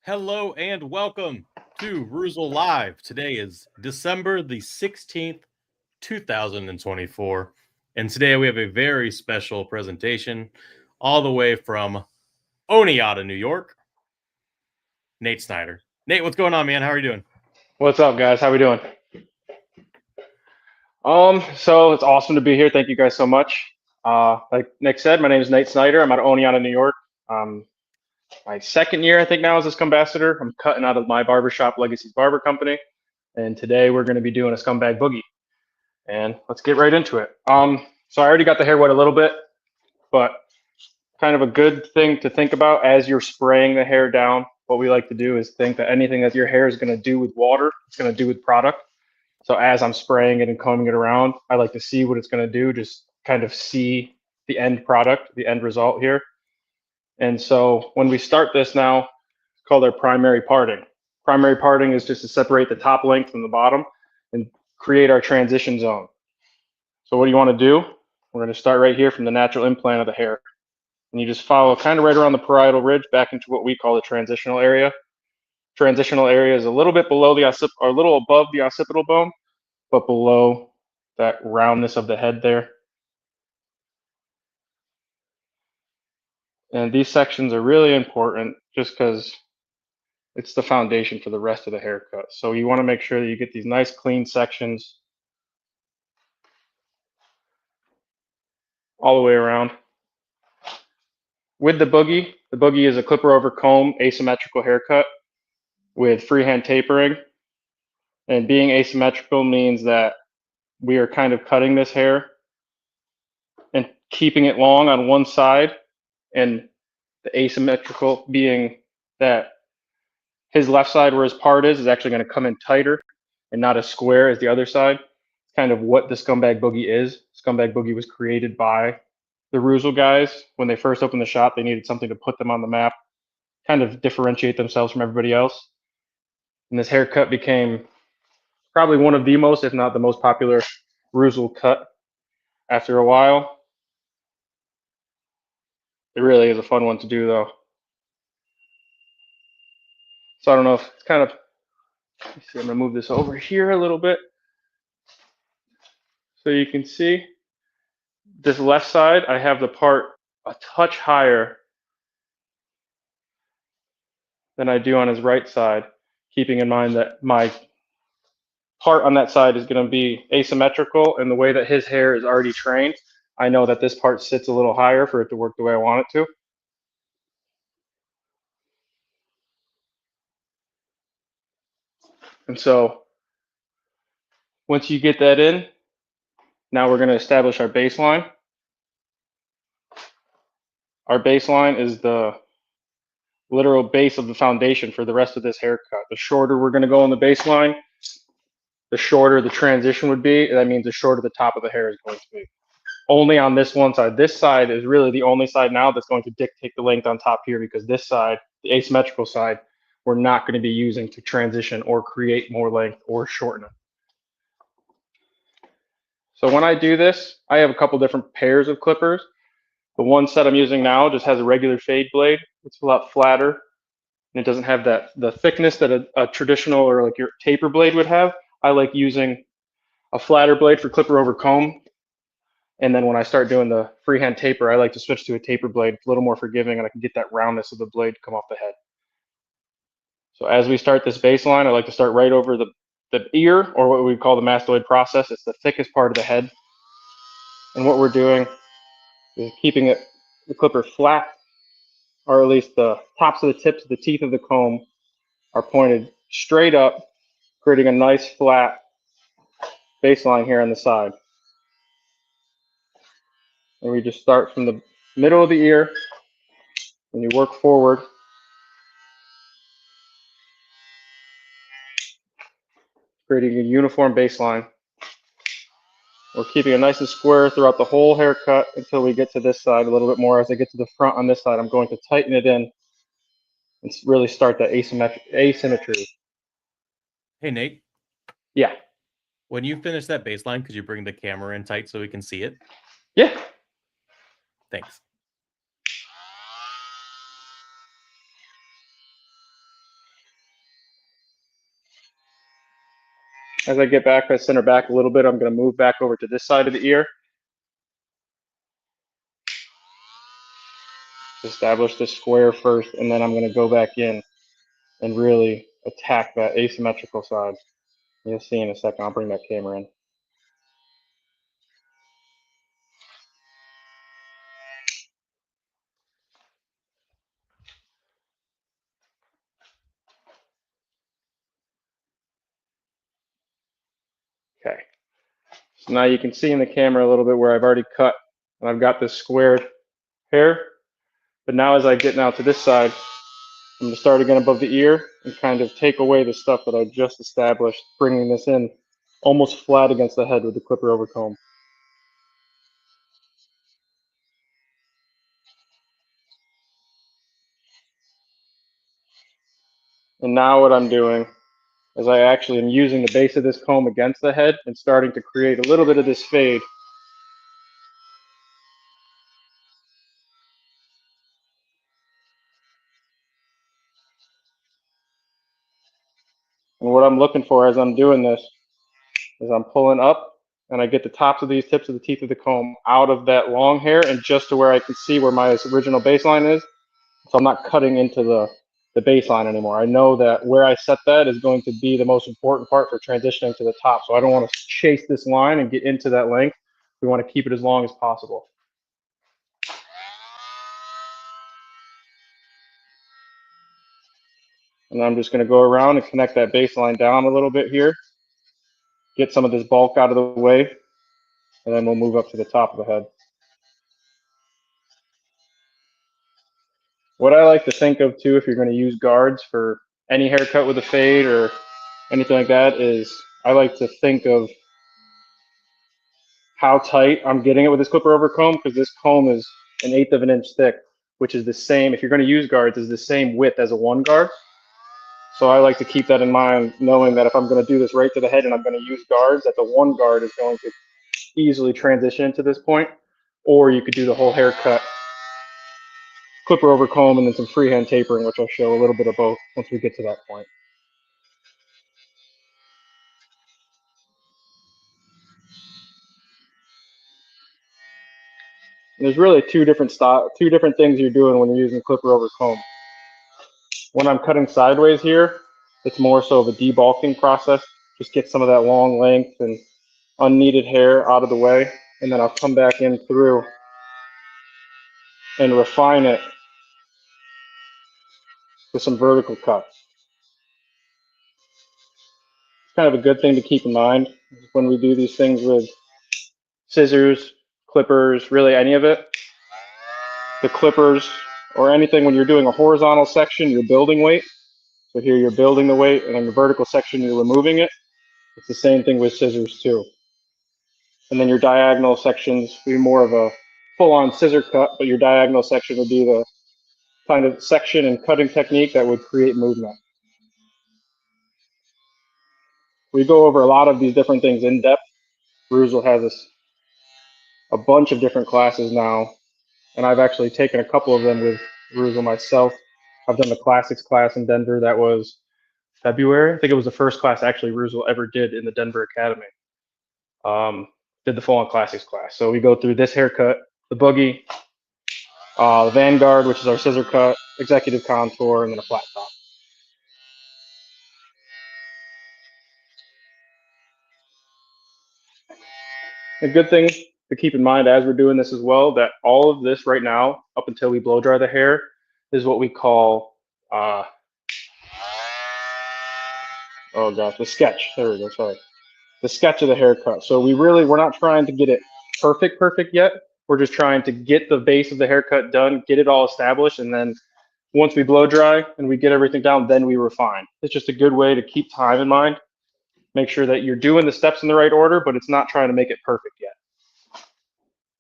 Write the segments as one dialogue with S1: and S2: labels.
S1: Hello and welcome to Reuzel Live. Today is December the 16th, 2024. And today we have a very special presentation all the way from Oneonta, New York. Nate Snyder. Nate, what's going on, man? How are you doing?
S2: What's up, guys? How we doing? So it's awesome to be here. Thank you guys so much. Like Nick said, my name is Nate Snyder. I'm out of Oneonta, New York. My second year, I think now, as a Scumbassador. I'm cutting out of my barbershop, Legacy's Barber Company, and today we're going to be doing a scumbag boogie. And let's get right into it. So I already got the hair wet a little bit, but kind of a good thing to think about as you're spraying the hair down. What we like to do is think that anything that your hair is going to do with water, it's going to do with product. So as I'm spraying it and combing it around, I like to see what it's going to do, just kind of see the end product, the end result here. And so when we start this now, it's called our primary parting. Primary parting is just to separate the top length from the bottom and create our transition zone. So what do you want to do? We're going to start right here from the natural implant of the hair. And you just follow kind of right around the parietal ridge back into what we call the transitional area. Transitional area is a little bit below the or a little above the occipital bone, but below that roundness of the head there. And these sections are really important just because it's the foundation for the rest of the haircut. So you want to make sure that you get these nice clean sections all the way around. With the boogie is a clipper over comb asymmetrical haircut with freehand tapering. And being asymmetrical means that we are kind of cutting this hair and keeping it long on one side, and the asymmetrical being that his left side where his part is actually going to come in tighter and not as square as the other side. It's kind of what the scumbag boogie is. Scumbag boogie was created by the Reuzel guys. When they first opened the shop, they needed something to put them on the map, kind of differentiate themselves from everybody else. And this haircut became probably one of the most, if not the most popular Reuzel cut after a while. It really is a fun one to do though. So I don't know if it's kind of, let's see, I'm gonna move this over here a little bit. So you can see this left side, I have the part a touch higher than I do on his right side, keeping in mind that my part on that side is going to be asymmetrical, and the way that his hair is already trained, I know that this part sits a little higher for it to work the way I want it to. And so once you get that in, now we're going to establish our baseline. Our baseline is the literal base of the foundation for the rest of this haircut. The shorter we're going to go on the baseline, the shorter the transition would be. That means the shorter the top of the hair is going to be. Only on this one side. This side is really the only side now that's going to dictate the length on top here, because this side, the asymmetrical side, we're not going to be using to transition or create more length or shorten it. So when I do this, I have a couple different pairs of clippers. The one set I'm using now just has a regular fade blade. It's a lot flatter, and it doesn't have the thickness that a traditional or like your taper blade would have. I like using a flatter blade for clipper over comb. And then when I start doing the freehand taper, I like to switch to a taper blade. It's a little more forgiving, and I can get that roundness of the blade come off the head. So as we start this baseline, I like to start right over the ear, or what we call the mastoid process. It's the thickest part of the head. And what we're doing is keeping the clipper flat, or at least the tops of the tips of the teeth of the comb are pointed straight up, creating a nice flat baseline here on the side. And we just start from the middle of the ear, and you work forward, creating a uniform baseline. We're keeping it nice and square throughout the whole haircut until we get to this side a little bit more. As I get to the front on this side, I'm going to tighten it in and really start that asymmetry.
S1: Hey, Nate.
S2: Yeah.
S1: When you finish that baseline, could you bring the camera in tight so we can see it?
S2: Yeah.
S1: Thanks.
S2: As I get back, I center back a little bit, I'm going to move back over to this side of the ear. Establish this square first, and then I'm going to go back in and really attack that asymmetrical side. You'll see in a second. I'll bring that camera in. Okay. So now you can see in the camera a little bit where I've already cut, and I've got this squared hair. But now as I get now to this side, I'm going to start again above the ear and kind of take away the stuff that I just established, bringing this in almost flat against the head with the clipper over comb. And now what I'm doing is I actually am using the base of this comb against the head and starting to create a little bit of this fade. And what I'm looking for as I'm doing this is I'm pulling up and I get the tops of these tips of the teeth of the comb out of that long hair and just to where I can see where my original baseline is. So I'm not cutting into the baseline anymore. I know that where I set that is going to be the most important part for transitioning to the top. So I don't want to chase this line and get into that length. We want to keep it as long as possible. And I'm just going to go around and connect that baseline down a little bit here. Get some of this bulk out of the way. And then we'll move up to the top of the head. What I like to think of too, if you're going to use guards for any haircut with a fade or anything like that, is I like to think of how tight I'm getting it with this clipper over comb, because this comb is 1/8 of an inch thick, which is the same, if you're going to use guards, is the same width as a one guard. So I like to keep that in mind, knowing that if I'm going to do this right to the head and I'm going to use guards, that the one guard is going to easily transition to this point, or you could do the whole haircut clipper over comb and then some freehand tapering, which I'll show a little bit of both once we get to that point. And there's really two different things you're doing when you're using clipper over comb. When I'm cutting sideways here, it's more so of a debulking process. Just get some of that long length and unneeded hair out of the way, and then I'll come back in through and refine it with some vertical cuts. It's kind of a good thing to keep in mind when we do these things with scissors, clippers, really any of it. The clippers or anything, when you're doing a horizontal section, you're building weight. So here you're building the weight, and in the vertical section, you're removing it. It's the same thing with scissors too. And then your diagonal sections would be more of a full-on scissor cut, but your diagonal section would be the kind of section and cutting technique that would create movement. We go over a lot of these different things in depth. Reuzel has a bunch of different classes now, and I've actually taken a couple of them with Reuzel myself. I've done the classics class in Denver. That was February. I think it was the first class actually Reuzel ever did in the Denver Academy. Did the full-on classics class. So we go through this haircut, the boogie, the Vanguard, which is our scissor cut, executive contour, and then a flat top. A good thing to keep in mind as we're doing this as well, that all of this right now, up until we blow dry the hair, is what we call, oh gosh, the sketch. There we go, sorry. The sketch of the haircut. So we're not trying to get it perfect yet. We're just trying to get the base of the haircut done, get it all established, and then once we blow dry and we get everything down, then we refine. It's just a good way to keep time in mind. Make sure that you're doing the steps in the right order, but it's not trying to make it perfect yet.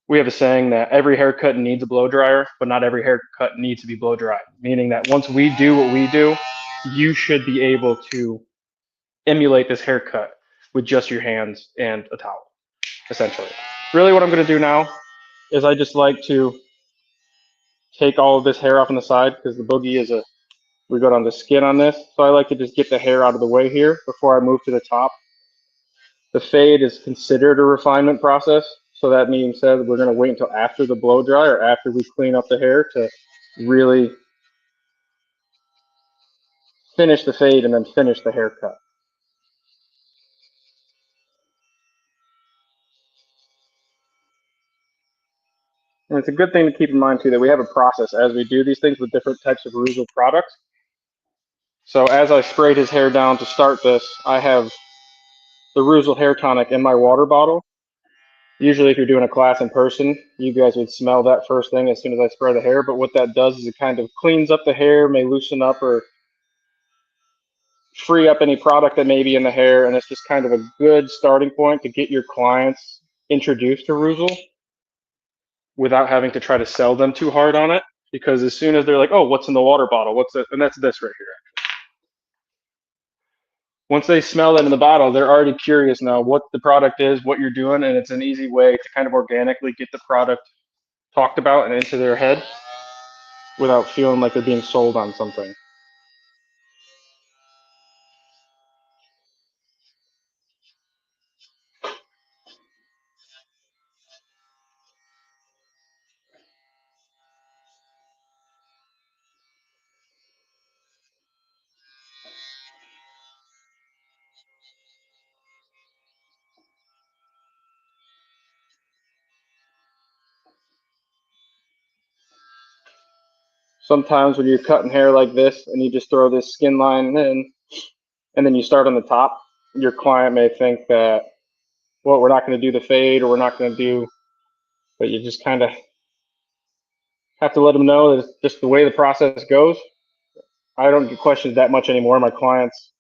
S2: We have a saying that every haircut needs a blow dryer, but not every haircut needs to be blow dried. Meaning that once we do what we do, you should be able to emulate this haircut with just your hands and a towel, essentially. Really what I'm gonna do now is I just like to take all of this hair off on the side, because the boogie is we go down the skin on this. So I like to just get the hair out of the way here before I move to the top. The fade is considered a refinement process. So that being said, we're going to wait until after the blow dry or after we clean up the hair to really finish the fade and then finish the haircut. And it's a good thing to keep in mind too that we have a process as we do these things with different types of Reuzel products. So as I sprayed his hair down to start this, I have the Reuzel hair tonic in my water bottle. Usually if you're doing a class in person, you guys would smell that first thing as soon as I spray the hair. But what that does is it kind of cleans up the hair, may loosen up or free up any product that may be in the hair. And it's just kind of a good starting point to get your clients introduced to Reuzel without having to try to sell them too hard on it. Because as soon as they're like, oh, what's in the water bottle? What's it? And that's this right here. Once they smell it in the bottle, they're already curious now what the product is, what you're doing, and it's an easy way to kind of organically get the product talked about and into their head without feeling like they're being sold on something. Sometimes when you're cutting hair like this and you just throw this skin line in and then you start on the top, your client may think that, well, we're not going to do the fade or we're not going to do, but you just kind of have to let them know that it's just the way the process goes. I don't get questions that much anymore. My clients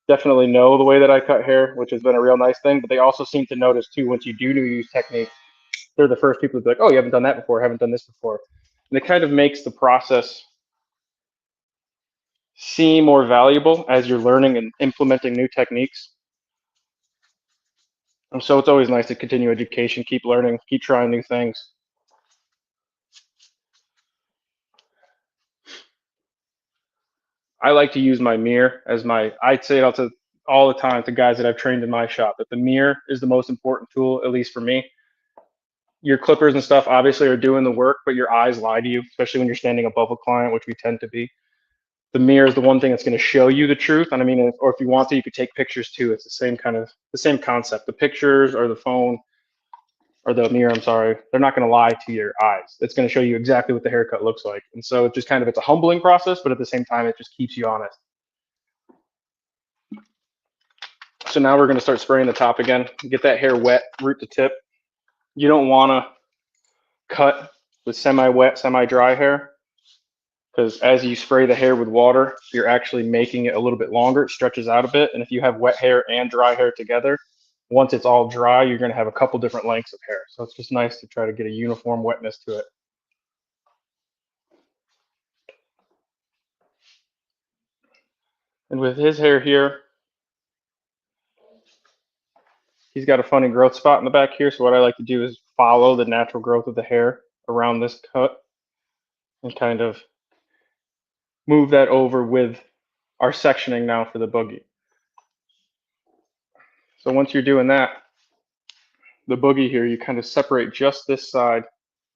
S2: definitely know the way that I cut hair, which has been a real nice thing, but they also seem to notice too, once you do use technique, they're the first people to be like, oh, you haven't done that before, haven't done this before. And it kind of makes the process seem more valuable as you're learning and implementing new techniques. And so it's always nice to continue education, keep learning, keep trying new things. I like to use my mirror as I'd say it all the time to guys that I've trained in my shop, that the mirror is the most important tool, at least for me. Your clippers and stuff obviously are doing the work, but your eyes lie to you, especially when you're standing above a client, which we tend to be. The mirror is the one thing that's going to show you the truth. And I mean, or if you want to, you could take pictures too. It's the same concept. The pictures or the phone or the mirror, I'm sorry, they're not going to lie to your eyes. It's going to show you exactly what the haircut looks like. And so it's just kind of, it's a humbling process, but at the same time, it just keeps you honest. So now we're going to start spraying the top again. Get that hair wet, root to tip. You don't want to cut with semi-wet, semi-dry hair, because as you spray the hair with water, you're actually making it a little bit longer. It stretches out a bit. And if you have wet hair and dry hair together, once it's all dry, you're going to have a couple different lengths of hair. So it's just nice to try to get a uniform wetness to it. And with his hair here, he's got a funny growth spot in the back here. So what I like to do is follow the natural growth of the hair around this cut and kind of move that over with our sectioning now for the boogie. So once you're doing that, the boogie here, you kind of separate just this side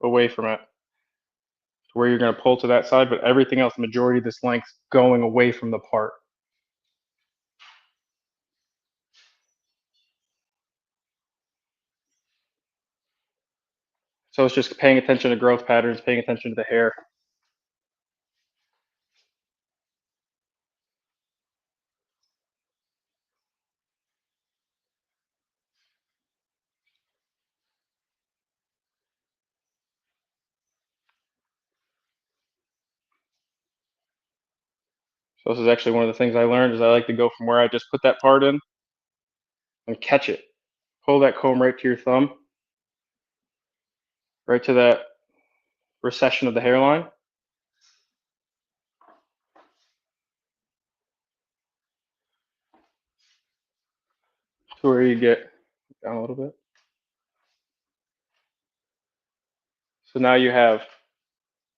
S2: away from it to where you're going to pull to that side, but everything else, the majority of this length going away from the part. So it's just paying attention to growth patterns, paying attention to the hair. So this is actually one of the things I learned is I like to go from where I just put that part in and catch it. Pull that comb right to your thumb, right to that recession of the hairline. To where you get down a little bit. So now you have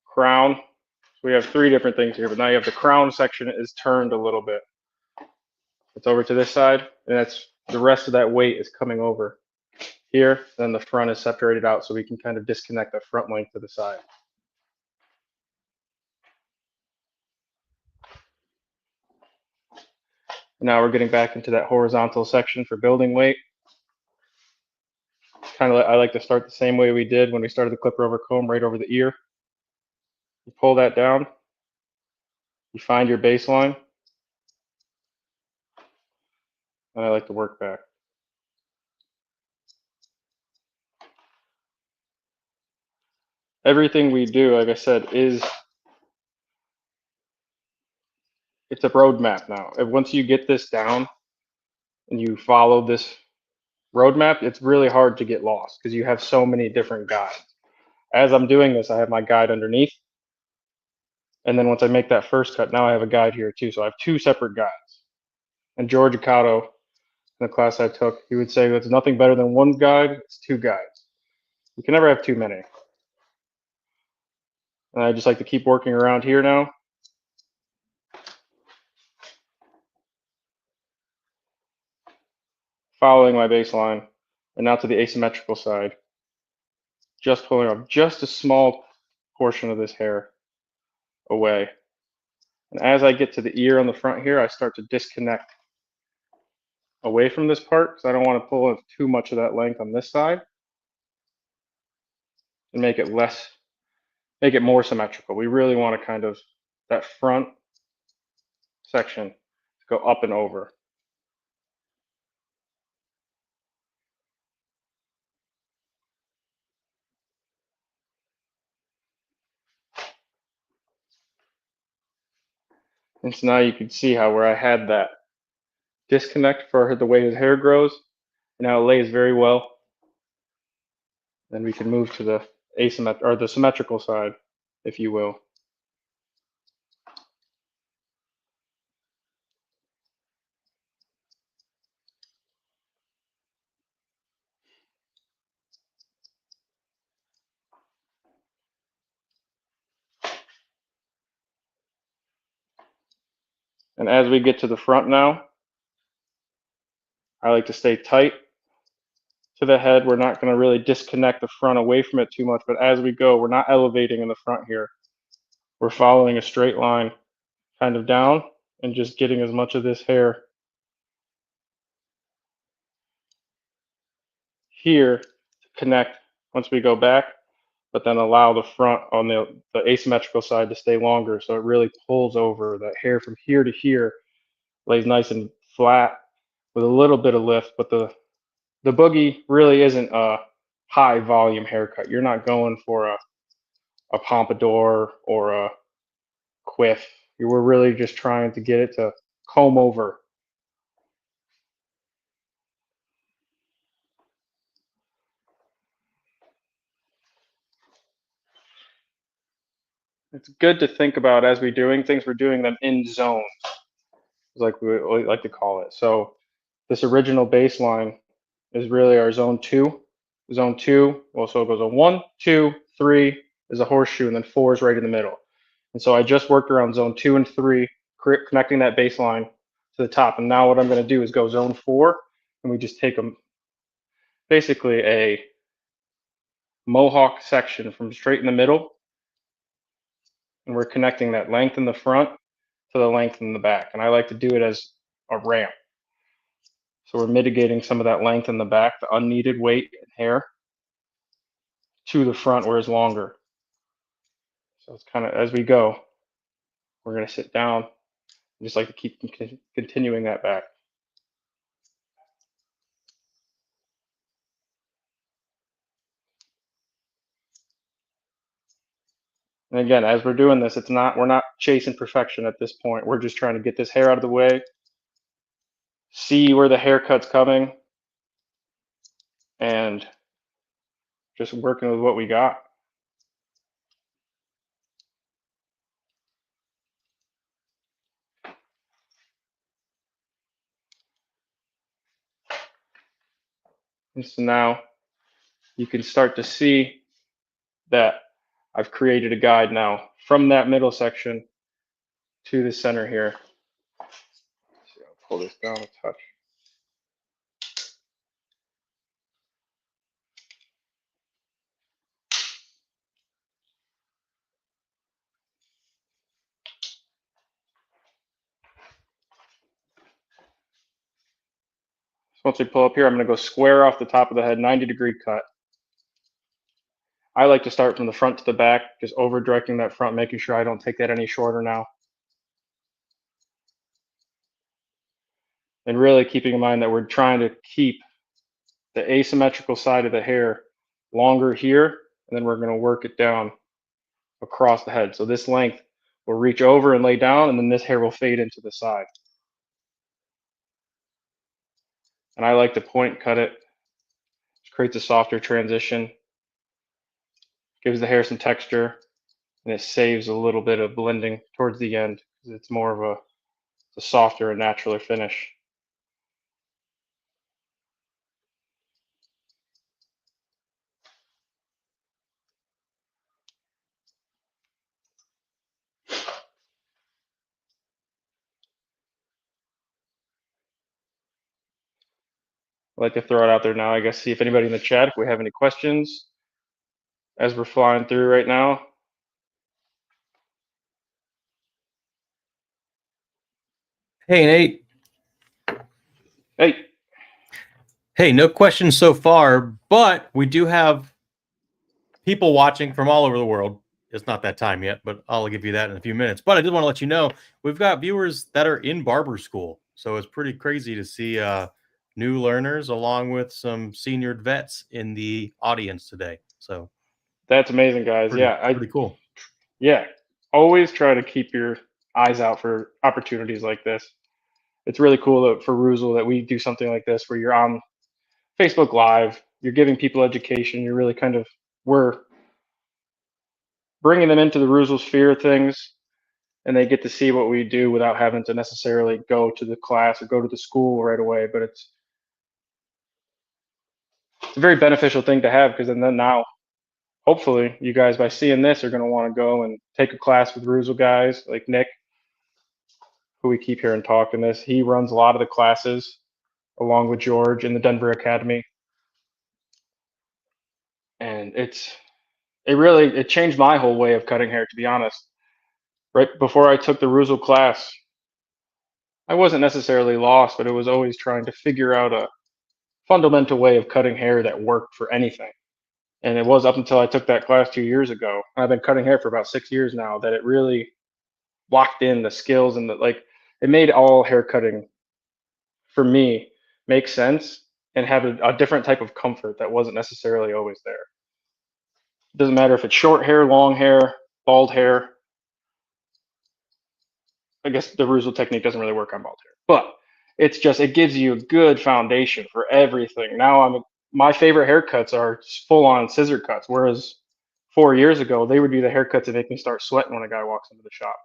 S2: crown. So we have three different things here, but now you have the crown section is turned a little bit. It's over to this side, and that's the rest of that weight is coming over here, then the front is separated out so we can kind of disconnect the front length to the side. Now we're getting back into that horizontal section for building weight. Kind of, I like to start the same way we did when we started the clipper over comb, right over the ear. You pull that down, you find your baseline, and I like to work back. Everything we do, like I said, it's a roadmap now. And once you get this down and you follow this roadmap, it's really hard to get lost because you have so many different guides. As I'm doing this, I have my guide underneath. And then once I make that first cut, now I have a guide here too. So I have two separate guides. And George Akato, in the class I took, he would say it's nothing better than one guide, it's two guides. You can never have too many. And I just like to keep working around here now. Following my baseline, and now to the asymmetrical side. Just pulling off just a small portion of this hair away. And as I get to the ear on the front here, I start to disconnect away from this part because I don't want to pull too much of that length on this side and make it more symmetrical. We really want to kind of, that front section go up and over. And so now you can see how where I had that disconnect for the way his hair grows, now it lays very well. Then we can move to the symmetrical side, if you will. And as we get to the front now, I like to stay tight to the head. We're not going to really disconnect the front away from it too much, but as we go, we're not elevating in the front here. We're following a straight line kind of down and just getting as much of this hair here to connect once we go back, but then allow the front on the asymmetrical side to stay longer so it really pulls over. That hair from here to here lays nice and flat with a little bit of lift, but the boogie really isn't a high volume haircut. You're not going for a pompadour or a quiff. You were really just trying to get it to comb over. It's good to think about as we're doing things, we're doing them in zones, like we like to call it. So this original baseline is really our zone 2. Zone 2, well, so it goes a 1, 2, 3 is a horseshoe, and then 4 is right in the middle. And so I just worked around zone 2 and 3, connecting that baseline to the top. And now what I'm going to do is go zone 4, and we just take them basically a mohawk section from straight in the middle, and we're connecting that length in the front to the length in the back. And I like to do it as a ramp. So we're mitigating some of that length in the back, the unneeded weight and hair, to the front where it's longer. So it's kind of, as we go, we're going to sit down. I just like to keep continuing that back. And again, as we're doing this, we're not chasing perfection at this point. We're just trying to get this hair out of the way, see where the haircut's coming, and just working with what we got. And so now you can start to see that I've created a guide now from that middle section to the center here. See, I'll pull this down a touch. Once we pull up here, I'm going to go square off the top of the head, 90-degree cut. I like to start from the front to the back, just over directing that front, making sure I don't take that any shorter now. And really keeping in mind that we're trying to keep the asymmetrical side of the hair longer here, and then we're going to work it down across the head. So this length will reach over and lay down, and then this hair will fade into the side. And I like to point cut it. It creates a softer transition, gives the hair some texture, and it saves a little bit of blending towards the end because it's more of a softer and natural finish. I'd like to throw it out there now, I guess, see if anybody in the chat, if we have any questions as we're flying through right now.
S1: Hey, Nate.
S2: Hey.
S1: Hey, no questions so far, but we do have people watching from all over the world. It's not that time yet, but I'll give you that in a few minutes. But I did want to let you know we've got viewers that are in barber school. So it's pretty crazy to see new learners along with some seniored vets in the audience today. So
S2: That's amazing, guys.
S1: Pretty cool.
S2: Yeah, always try to keep your eyes out for opportunities like this. It's really cool for Reuzel that we do something like this where you're on Facebook Live, you're giving people education, you're really we're bringing them into the Reuzel sphere of things, and they get to see what we do without having to necessarily go to the class or go to the school right away. But it's a very beneficial thing to have because then now, hopefully, you guys, by seeing this, are going to want to go and take a class with Reuzel guys like Nick, who we keep hearing talk in this. He runs a lot of the classes along with George in the Denver Academy. And it changed my whole way of cutting hair, to be honest. Right before I took the Reuzel class, I wasn't necessarily lost, but it was always trying to figure out a fundamental way of cutting hair that worked for anything. And it was up until I took that class 2 years ago. I've been cutting hair for about 6 years now that it really locked in the skills and it made all hair cutting for me make sense and have a different type of comfort that wasn't necessarily always there. It doesn't matter if it's short hair, long hair, bald hair. I guess the Reuzel technique doesn't really work on bald hair, but it gives you a good foundation for everything. Now my favorite haircuts are full on scissor cuts, whereas 4 years ago they would be the haircuts that make me start sweating when a guy walks into the shop.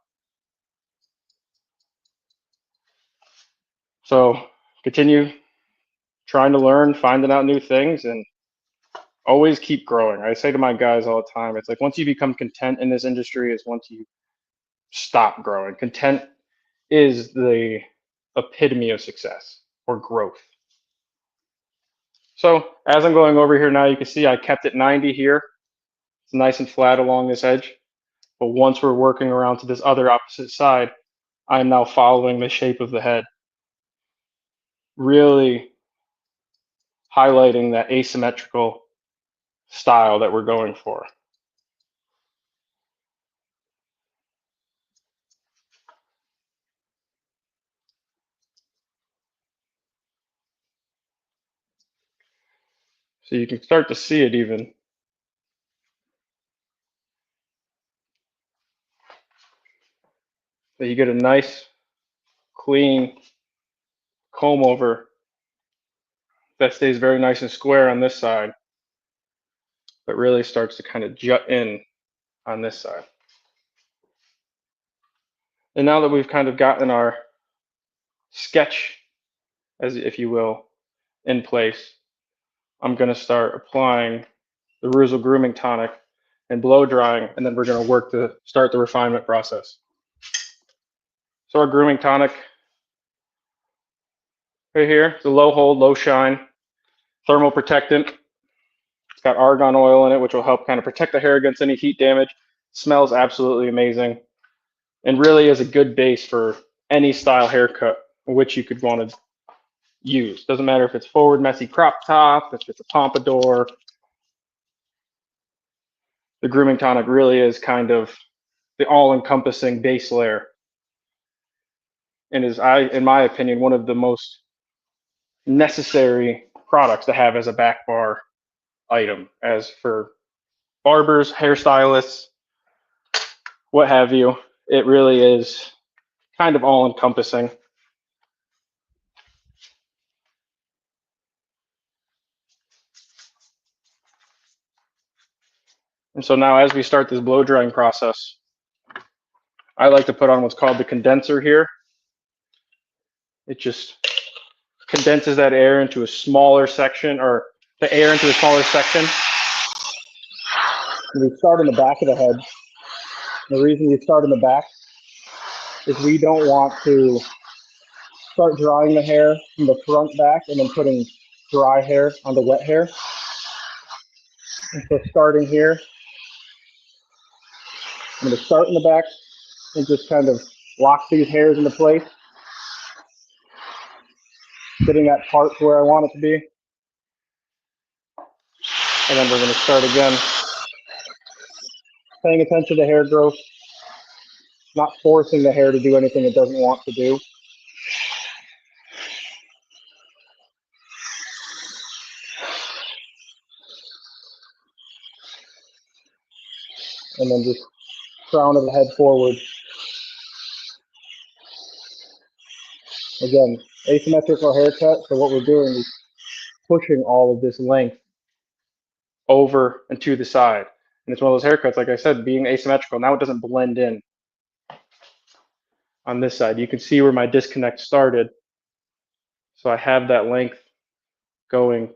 S2: So continue trying to learn, finding out new things, and always keep growing. I say to my guys all the time, it's like once you become content in this industry is once you stop growing. Content is the epitome of success or growth. So as I'm going over here now, you can see I kept it 90 here. It's nice and flat along this edge. But once we're working around to this other opposite side, I'm now following the shape of the head, really highlighting that asymmetrical style that we're going for. So you can start to see it even. So you get a nice, clean comb over that stays very nice and square on this side, but really starts to kind of jut in on this side. And now that we've kind of gotten our sketch, as if you will, in place, I'm going to start applying the Reuzel grooming tonic and blow drying, and then we're going to work to start the refinement process. So our grooming tonic right here, the low hold, low shine, thermal protectant. It's got argan oil in it, which will help kind of protect the hair against any heat damage. Smells absolutely amazing, and really is a good base for any style haircut, which you could want to use. Doesn't matter if it's forward messy crop top, if it's a pompadour. The grooming tonic really is kind of the all-encompassing base layer, and is, in my opinion, one of the most necessary products to have as a back bar item, as for barbers, hairstylists, what have you. It really is kind of all-encompassing. And so now as we start this blow drying process, I like to put on what's called the condenser here. It just condenses that air into a smaller section, or the air into a smaller section. And we start in the back of the head. The reason we start in the back is we don't want to start drying the hair from the front back and then putting dry hair onto wet hair. And so starting here, I'm going to start in the back and just kind of lock these hairs into place, getting that part to where I want it to be. And then we're going to start again, paying attention to hair growth, not forcing the hair to do anything it doesn't want to do. And then just crown of the head forward. Again, asymmetrical haircut, so what we're doing is pushing all of this length over and to the side. And it's one of those haircuts, like I said, being asymmetrical, now it doesn't blend in on this side. You can see where my disconnect started. So I have that length going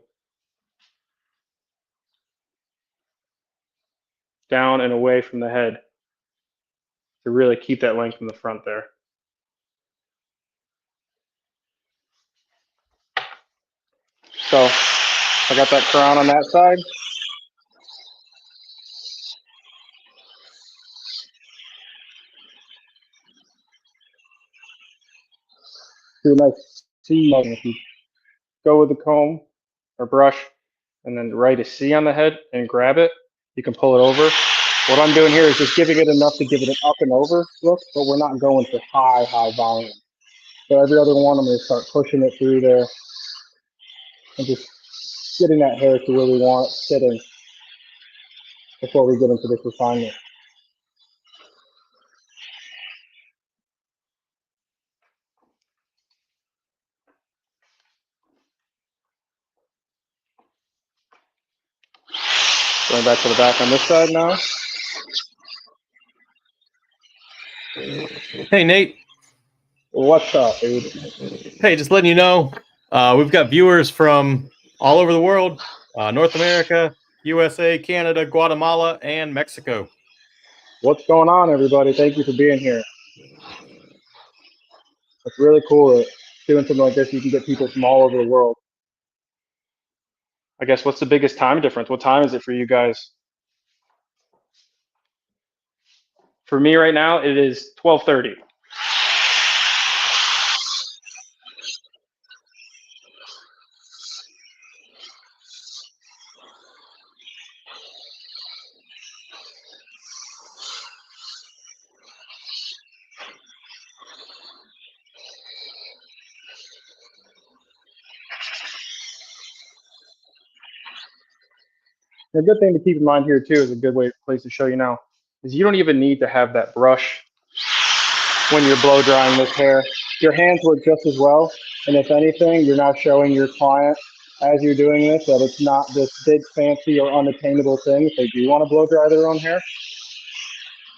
S2: down and away from the head to really keep that length in the front there. So I got that crown on that side. Do a nice C. If you go with the comb or brush and then write a C on the head and grab it, you can pull it over. What I'm doing here is just giving it enough to give it an up and over look, but we're not going for high volume. So every other one, I'm going to start pushing it through there and just getting that hair to where we want it sitting before we get into this refinement. Going back to the back on this side now.
S1: Hey, Nate.
S2: What's up, dude?
S1: Hey, just letting you know, we've got viewers from all over the world, North America, USA, Canada, Guatemala, and Mexico.
S2: What's going on, everybody? Thank you for being here. It's really cool that doing something like this, you can get people from all over the world. I guess, what's the biggest time difference? What time is it for you guys? For me right now, it is 12:30. A good thing to keep in mind here too, is a good place to show you now, is you don't even need to have that brush when you're blow drying this hair. Your hands work just as well, and if anything, you're now showing your client as you're doing this that it's not this big fancy or unattainable thing. If they do want to blow dry their own hair,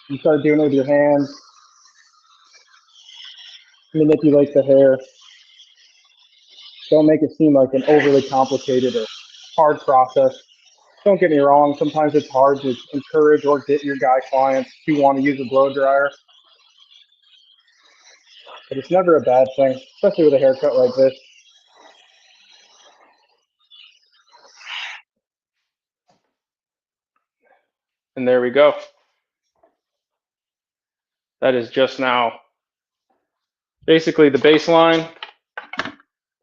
S2: you start doing it with your hands, manipulate the hair. Don't make it seem like an overly complicated or hard process. Don't get me wrong, sometimes it's hard to encourage or get your guy clients to want to use a blow dryer, but it's never a bad thing, especially with a haircut like this. And there we go. That is just now basically the baseline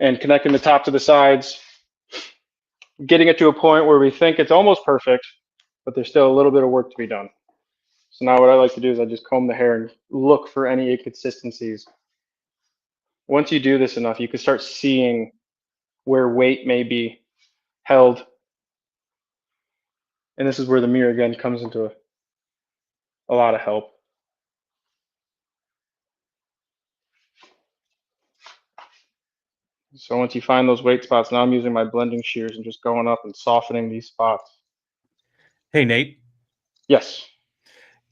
S2: and connecting the top to the sides, getting it to a point where we think it's almost perfect, but there's still a little bit of work to be done. So now what I like to do is I just comb the hair and look for any inconsistencies. Once you do this enough, you can start seeing where weight may be held. And this is where the mirror again comes into a lot of help. So once you find those weight spots, now I'm using my blending shears and just going up and softening these spots.
S1: Hey, Nate,
S2: Yes.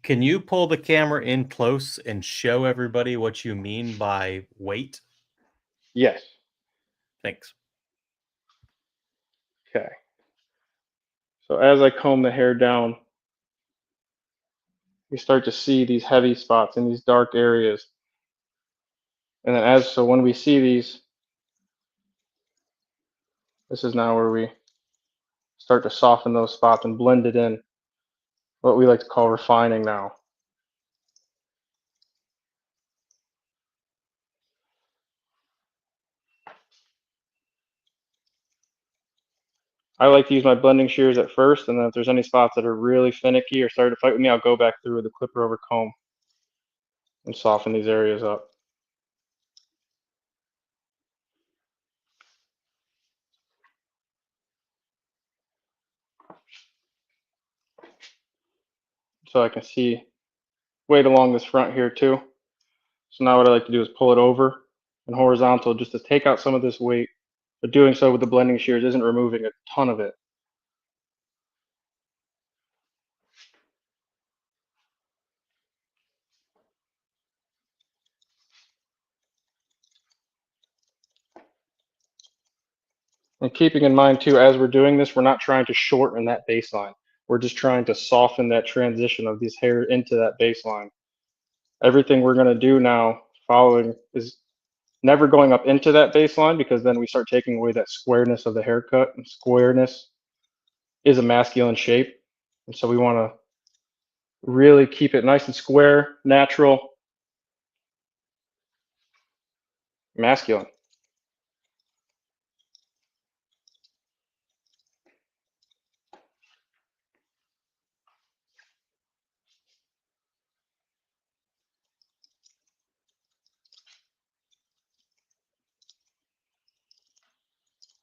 S1: can you pull the camera in close and show everybody what you mean by weight?
S2: Yes.
S1: Thanks.
S2: Okay. So as I comb the hair down, you start to see these heavy spots in these dark areas. And then so when we see these, this is now where we start to soften those spots and blend it in, what we like to call refining now. I like to use my blending shears at first, and then if there's any spots that are really finicky or start to fight with me, I'll go back through with a clipper over comb and soften these areas up. So I can see weight along this front here too. So now what I like to do is pull it over and horizontal just to take out some of this weight. But doing so with the blending shears isn't removing a ton of it. And keeping in mind too, as we're doing this, we're not trying to shorten that baseline. We're just trying to soften that transition of this hair into that baseline. Everything we're going to do now following is never going up into that baseline, because then we start taking away that squareness of the haircut, and squareness is a masculine shape. And so we want to really keep it nice and square, natural, masculine.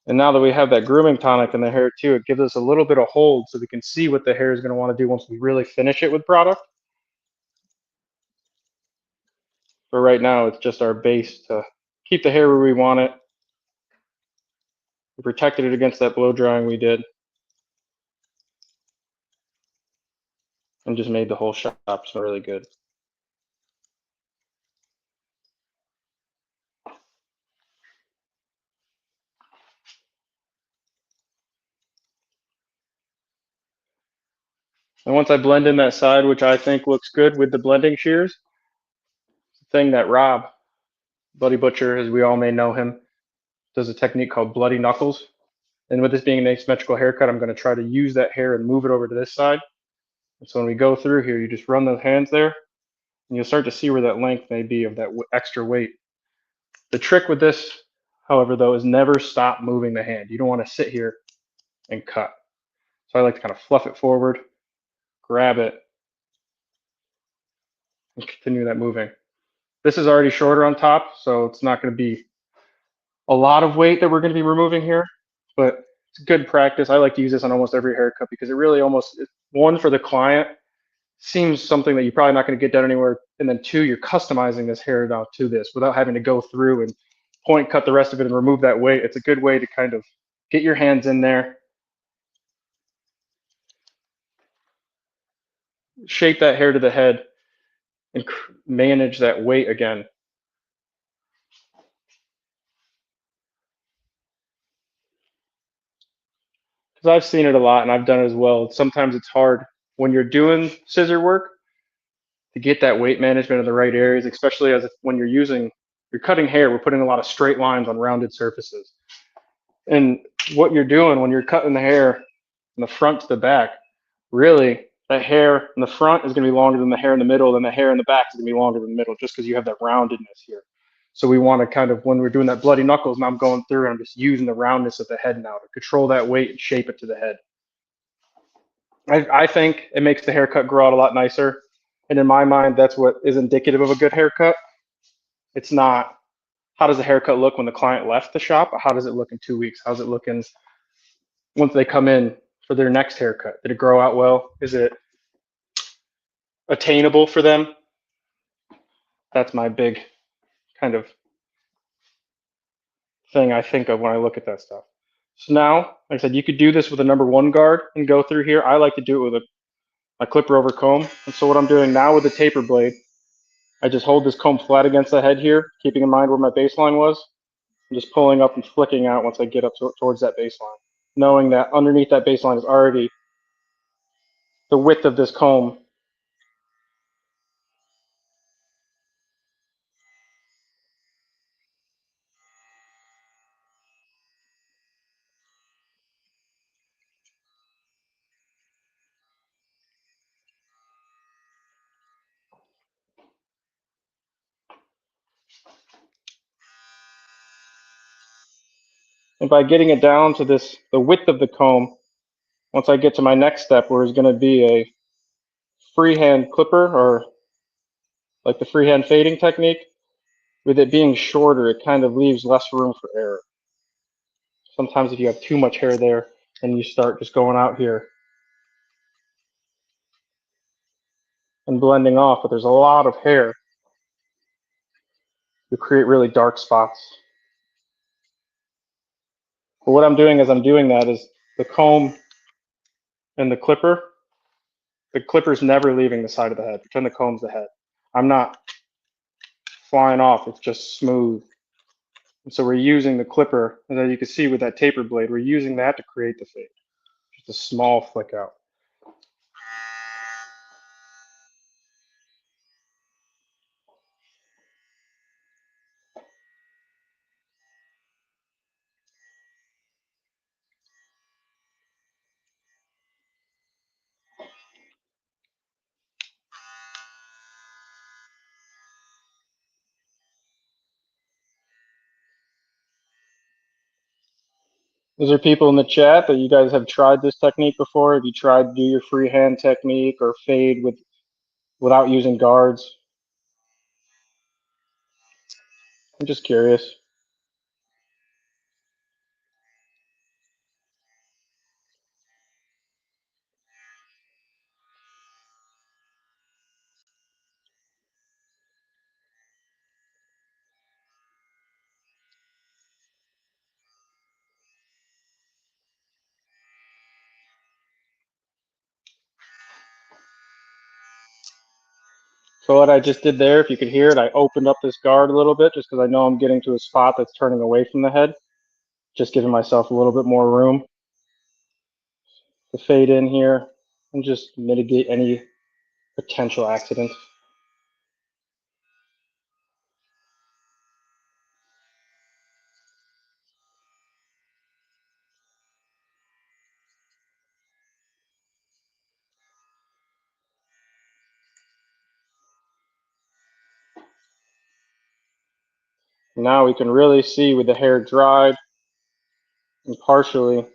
S2: And now that we have that grooming tonic in the hair too, it gives us a little bit of hold so we can see what the hair is going to want to do once we really finish it with product. But right now, it's just our base to keep the hair where we want it. We protected it against that blow drying we did, and just made the whole shop smell really good. And once I blend in that side, which I think looks good with the blending shears, the thing that Rob, Bloody Butcher, as we all may know him, does a technique called bloody knuckles. And with this being an asymmetrical haircut, I'm going to try to use that hair and move it over to this side. And so when we go through here, you just run those hands there, and you'll start to see where that length may be of that extra weight. The trick with this, however, though, is never stop moving the hand. You don't want to sit here and cut. So I like to kind of fluff it forward, grab it, and continue that moving. This is already shorter on top, so it's not going to be a lot of weight that we're going to be removing here, but it's good practice. I like to use this on almost every haircut because it really almost, one, for the client, seems something that you're probably not going to get done anywhere, and then two, you're customizing this hair now to this without having to go through and point cut the rest of it and remove that weight. It's a good way to kind of get your hands in there, shape that hair to the head, and manage that weight again. Because I've seen it a lot and I've done it as well. Sometimes it's hard when you're doing scissor work to get that weight management in the right areas, especially as when you're cutting hair, we're putting a lot of straight lines on rounded surfaces. And what you're doing when you're cutting the hair from the front to the back, really, that hair in the front is going to be longer than the hair in the middle, and the hair in the back is going to be longer than the middle, just because you have that roundedness here. So we want to kind of, when we're doing that bloody knuckles, and I'm going through and I'm just using the roundness of the head now to control that weight and shape it to the head. I think it makes the haircut grow out a lot nicer. And in my mind, that's what is indicative of a good haircut. It's not how does the haircut look when the client left the shop, but how does it look in 2 weeks? How's it looking once they come in for their next haircut? Did it grow out well? Is it attainable for them? That's my big kind of thing I think of when I look at that stuff. So now, like I said, you could do this with a number 1 guard and go through here. I like to do it with a clipper over comb. And so what I'm doing now with the taper blade, I just hold this comb flat against the head here, keeping in mind where my baseline was. I'm just pulling up and flicking out once I get up towards that baseline, knowing that underneath that baseline is already the width of this comb. And by getting it down to this, the width of the comb, once I get to my next step, where it's going to be a freehand clipper or like the freehand fading technique, with it being shorter, it kind of leaves less room for error. Sometimes if you have too much hair there, and you start just going out here and blending off, but there's a lot of hair, you create really dark spots. But what I'm doing as I'm doing that is the comb and the clipper's never leaving the side of the head. Pretend the comb's the head. I'm not flying off, it's just smooth. And so we're using the clipper, and as you can see with that taper blade, we're using that to create the fade. Just a small flick out. Is there people in the chat that you guys have tried this technique before? Have you tried to do your freehand technique or fade without using guards? I'm just curious. So what I just did there, if you could hear it, I opened up this guard a little bit just because I know I'm getting to a spot that's turning away from the head. Just giving myself a little bit more room to fade in here and just mitigate any potential accidents. Now we can really see with the hair dried and partially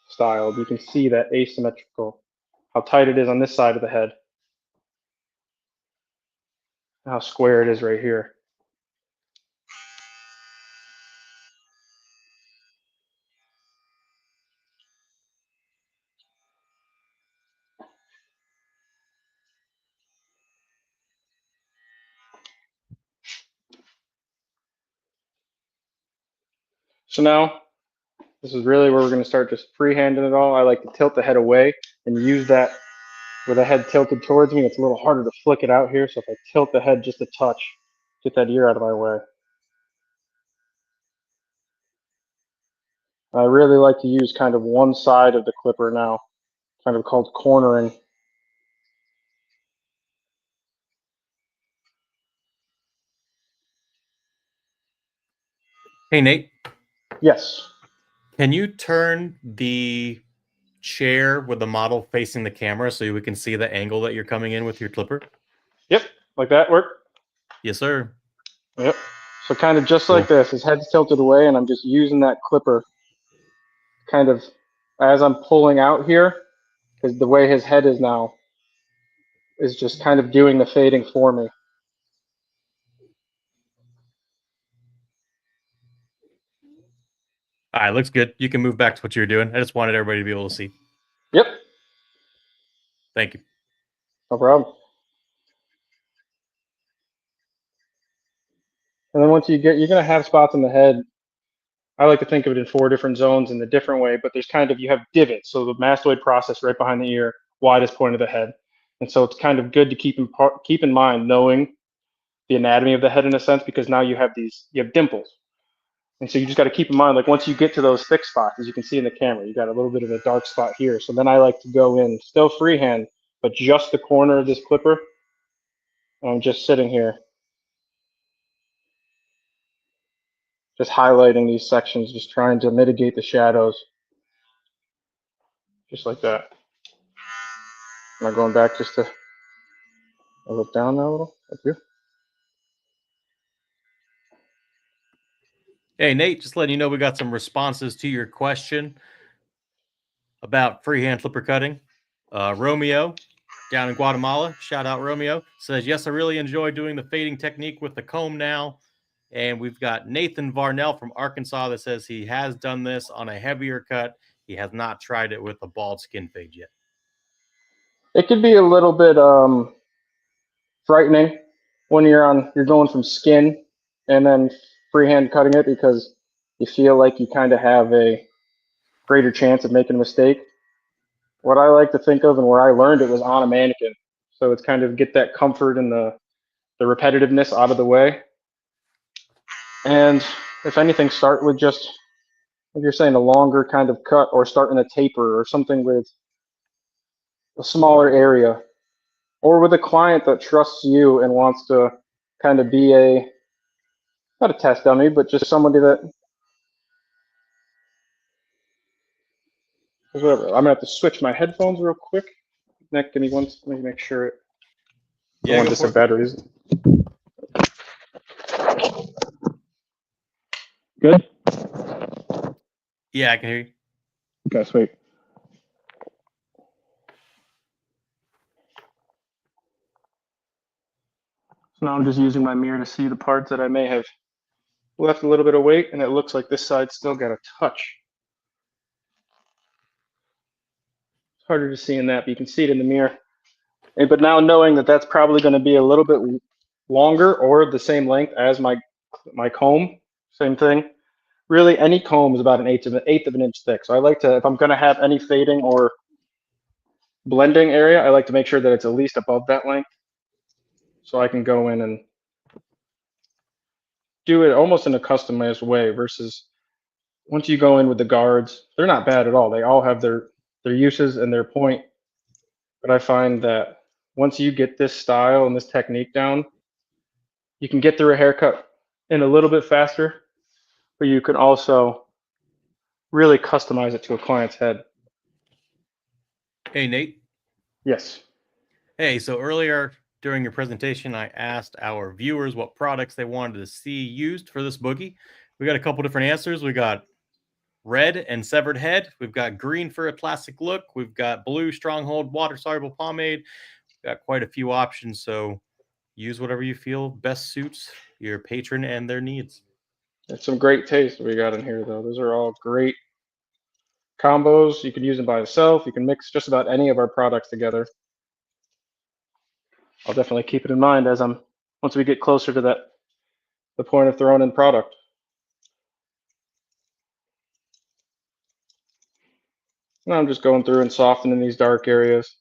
S2: styled, you can see that asymmetrical, how tight it is on this side of the head, how square it is right here. So now, this is really where we're going to start just freehanding it all. I like to tilt the head away and use that with the head tilted towards me. It's a little harder to flick it out here. So if I tilt the head just a touch, get that ear out of my way. I really like to use kind of one side of the clipper now, kind of called cornering.
S1: Hey, Nate.
S2: Yes.
S1: Can you turn the chair with the model facing the camera so we can see the angle that you're coming in with your clipper?
S2: Yep. Like that work?
S1: Yes, sir.
S2: Yep. So kind of just
S1: Cool.
S2: like this, his head's tilted away, and I'm just using that clipper kind of as I'm pulling out here, because the way his head is now is just kind of doing the fading for me.
S1: All right, looks good. You can move back to what you were doing. I just wanted everybody to be able to see.
S2: Yep,
S1: Thank you.
S2: no problem. And then once you get, you're gonna have spots on the head. I like to think of it in 4 different zones in the different way, but there's kind of, you have divots. So the mastoid process right behind the ear, widest point of the head. And so it's kind of good to keep in mind knowing the anatomy of the head in a sense, because now you have dimples. And so you just got to keep in mind, like once you get to those thick spots, as you can see in the camera, you got a little bit of a dark spot here. So then I like to go in still freehand, but just the corner of this clipper. And I'm just sitting here, just highlighting these sections, just trying to mitigate the shadows, just like that. Am I going back just to look down now a little? Thank you.
S1: Hey, Nate, just letting you know we got some responses to your question about freehand clipper cutting. Romeo down in Guatemala, shout out Romeo, says, yes, I really enjoy doing the fading technique with the comb now. And we've got Nathan Varnell from Arkansas that says he has done this on a heavier cut. He has not tried it with a bald skin fade yet.
S2: It could be a little bit frightening when you're going from skin and then freehand cutting it, because you feel like you kind of have a greater chance of making a mistake. What I like to think of and where I learned it was on a mannequin. So it's kind of get that comfort and the repetitiveness out of the way. And if anything, start with just, if you're saying a longer kind of cut, or start in a taper or something with a smaller area, or with a client that trusts you and wants to kind of be not a test dummy, but just somebody that, whatever. I'm gonna have to switch my headphones real quick. Nick, give me one. Let me make sure it. I don't want this in batteries. Good.
S1: Yeah, I can hear you.
S2: Okay, sweet. So now I'm just using my mirror to see the parts that I may have left a little bit of weight, and it looks like this side still got a touch. It's harder to see in that, but you can see it in the mirror. But now knowing that that's probably going to be a little bit longer or the same length as my comb, same thing. Really, any comb is about an eighth of an inch thick. So I like to, if I'm going to have any fading or blending area, I like to make sure that it's at least above that length, so I can go in and do it almost in a customized way. Versus once you go in with the guards, they're not bad at all. They all have their uses and their point. But I find that once you get this style and this technique down, you can get through a haircut in a little bit faster, but you can also really customize it to a client's head.
S1: Hey, Nate.
S2: Yes.
S1: Hey, so earlier during your presentation, I asked our viewers what products they wanted to see used for this boogie. We got a couple different answers. We got red and severed head. We've got green for a classic look. We've got blue stronghold water-soluble pomade. We've got quite a few options, so use whatever you feel best suits your patron and their needs.
S2: There's some great taste we got in here, though. Those are all great combos. You can use them by itself. You can mix just about any of our products together. I'll definitely keep it in mind as once we get closer to the point of throwing in product. Now I'm just going through and softening these dark areas.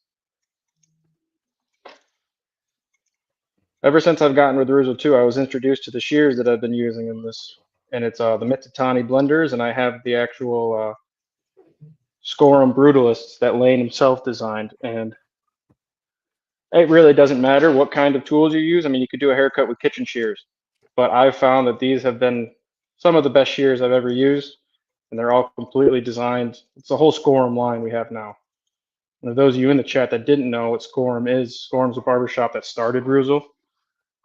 S2: Ever since I've gotten with Reuzel 2, I was introduced to the shears that I've been using in this, and it's the Mitsutani blenders, and I have the actual Scorum Brutalists that Lane himself designed. And it really doesn't matter what kind of tools you use. I mean, you could do a haircut with kitchen shears, but I've found that these have been some of the best shears I've ever used, and they're all completely designed. It's the whole Scorum line we have now. And for those of you in the chat that didn't know what Scorum is, Scorum's a barbershop that started Reuzel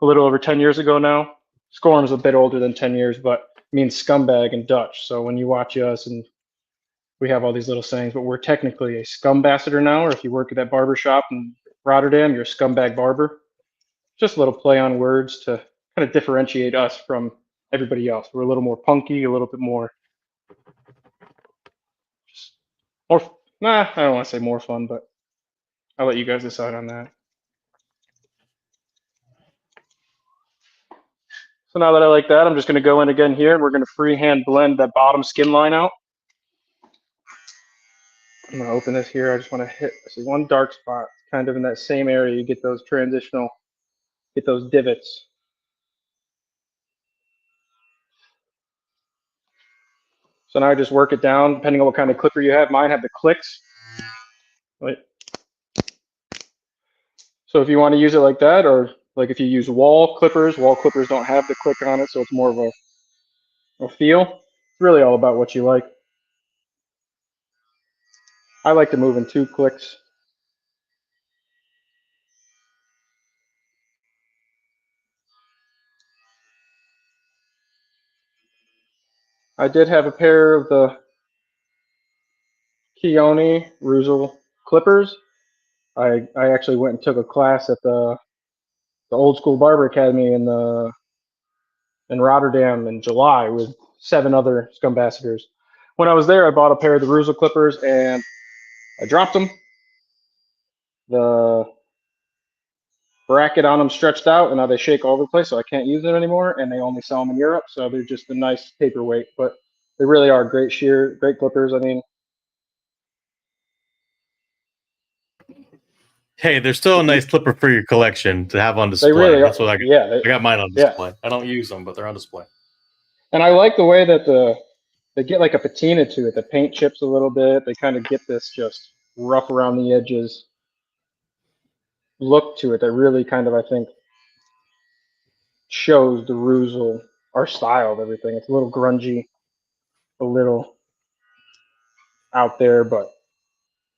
S2: a little over 10 years ago now. Scorm's a bit older than 10 years, but means scumbag in Dutch. So when you watch us, and we have all these little sayings, but we're technically a Scumbassador now, or if you work at that barber shop in Rotterdam, you're a scumbag barber. Just a little play on words to kind of differentiate us from everybody else. We're a little more punky, a little bit more, just more, I don't want to say more fun, but I'll let you guys decide on that. So now that I like that, I'm just going to go in again here, and we're going to freehand blend that bottom skin line out. I'm going to open this here. I just want to hit, see, one dark spot, kind of in that same area. You get those transitional, get those divots. So now I just work it down, depending on what kind of clipper you have. Mine have the clicks. Right. So if you want to use it like that, or like if you use wall clippers don't have the click on it, so it's more of a feel. It's really all about what you like. I like to move in 2 clicks. I did have a pair of the Keone Reuzel clippers. I actually went and took a class at the Old School Barber Academy in Rotterdam in July with 7 other Scumbassadors. When I was there, I bought a pair of the Reuzel clippers and I dropped them. The bracket on them stretched out, and now they shake all over the place, so I can't use them anymore. And they only sell them in Europe, so they're just a nice paperweight. But they really are great shear, great clippers. I mean,
S1: Hey, there's still a nice clipper for your collection to have on display.
S2: they really
S1: That's
S2: are.
S1: what I got.
S2: Yeah,
S1: I got mine on display.
S2: yeah.
S1: I don't use them, but they're on display.
S2: And I like the way that they get like a patina to it. The paint chips a little bit. They kind of get this just rough around the edges look to it that really kind of, I think, shows the Reuzel, our style of everything. It's a little grungy, a little out there, but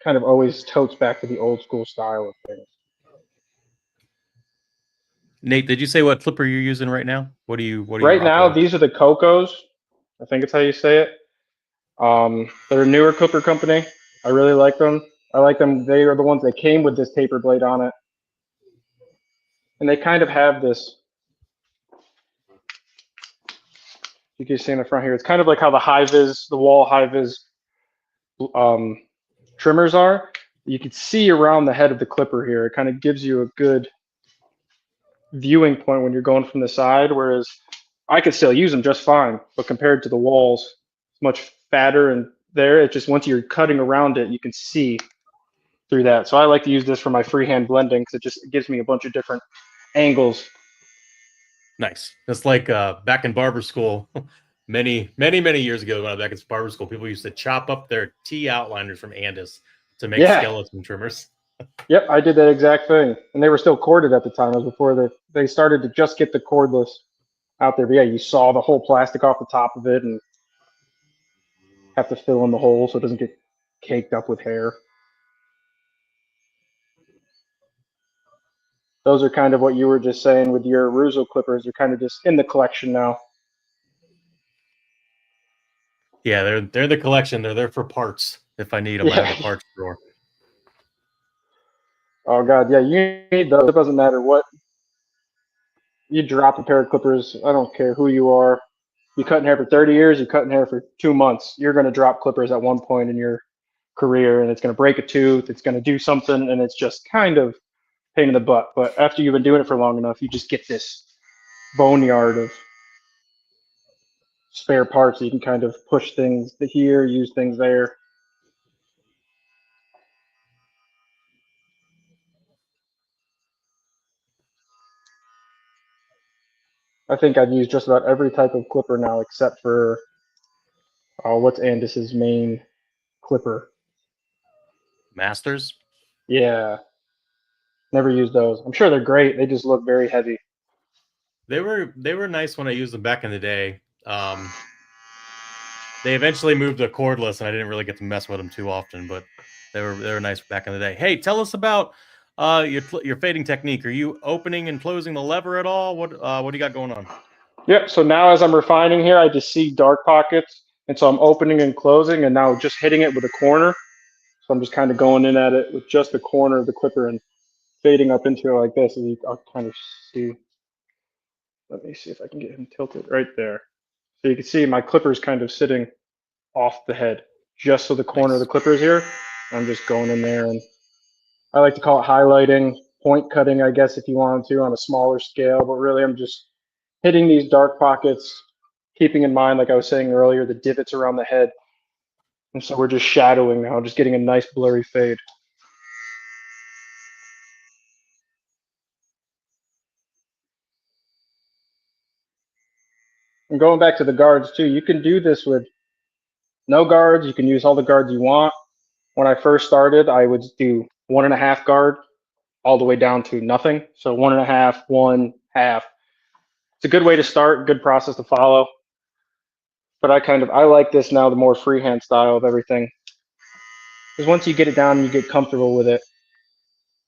S2: kind of always totes back to the old school style of things.
S1: Nate, did you say what clipper you're using right now? What are you
S2: Right
S1: rocking
S2: now,
S1: with?
S2: these are the Cocos. I think it's how you say it. They're a newer clipper company. I really like them. I like them. They are the ones that came with this taper blade on it. And they kind of have this, you can see in the front here, it's kind of like how the high-vis, the wall high-vis trimmers are. You can see around the head of the clipper here. It kind of gives you a good viewing point when you're going from the side, whereas I could still use them just fine, but compared to the walls, it's much fatter, and there, it just, once you're cutting around it, you can see through that. So I like to use this for my freehand blending because it gives me a bunch of different angles.
S1: Nice. It's like back in barber school, many years ago when I was back in barber school, people used to chop up their T outliners from Andis to make skeleton trimmers.
S2: Yep, I did that exact thing, and they were still corded at the time. It was before they started to just get the cordless out there. But yeah, you saw the whole plastic off the top of it, and have to fill in the hole so it doesn't get caked up with hair. Those are kind of what you were just saying with your Reuzel clippers. They're kind of just in the collection now.
S1: Yeah, they're the collection. They're there for parts. If I need them, I have a parts drawer.
S2: Oh god, yeah, you need those. It doesn't matter what. You drop a pair of clippers. I don't care who you are. You cutting hair for 30 years. You're cutting hair for 2 months. You're going to drop clippers at one point in your career, and it's going to break a tooth. It's going to do something, and it's just kind of pain in the butt. But after you've been doing it for long enough, you just get this boneyard of spare parts. So you can kind of push things here, use things there. I think I've used just about every type of clipper now, except for what's Andis's main clipper?
S1: Masters?
S2: Yeah, never used those. I'm sure they're great. They just look very heavy.
S1: They were nice when I used them back in the day. They eventually moved to cordless, and I didn't really get to mess with them too often. But they were nice back in the day. Hey, tell us about your fading technique. Are you opening and closing the lever at all? What do you got going on?
S2: Yep, so now as I'm refining here, I just see dark pockets. And so I'm opening and closing and now just hitting it with a corner. So I'm just kind of going in at it with just the corner of the clipper and fading up into it like this. And I'll kind of see. Let me see if I can get him tilted right there. So you can see my clipper is kind of sitting off the head, just so the corner of the clipper is here. I'm just going in there, and I like to call it highlighting, point cutting, I guess, if you wanted to, on a smaller scale. But really, I'm just hitting these dark pockets, keeping in mind, like I was saying earlier, the divots around the head. And so we're just shadowing now, just getting a nice blurry fade. And going back to the guards too, you can do this with no guards. You can use all the guards you want. When I first started, I would do 1.5 guard all the way down to nothing. So 1.5, 1/2. It's a good way to start, good process to follow. But I like this now, the more freehand style of everything. Because once you get it down and you get comfortable with it,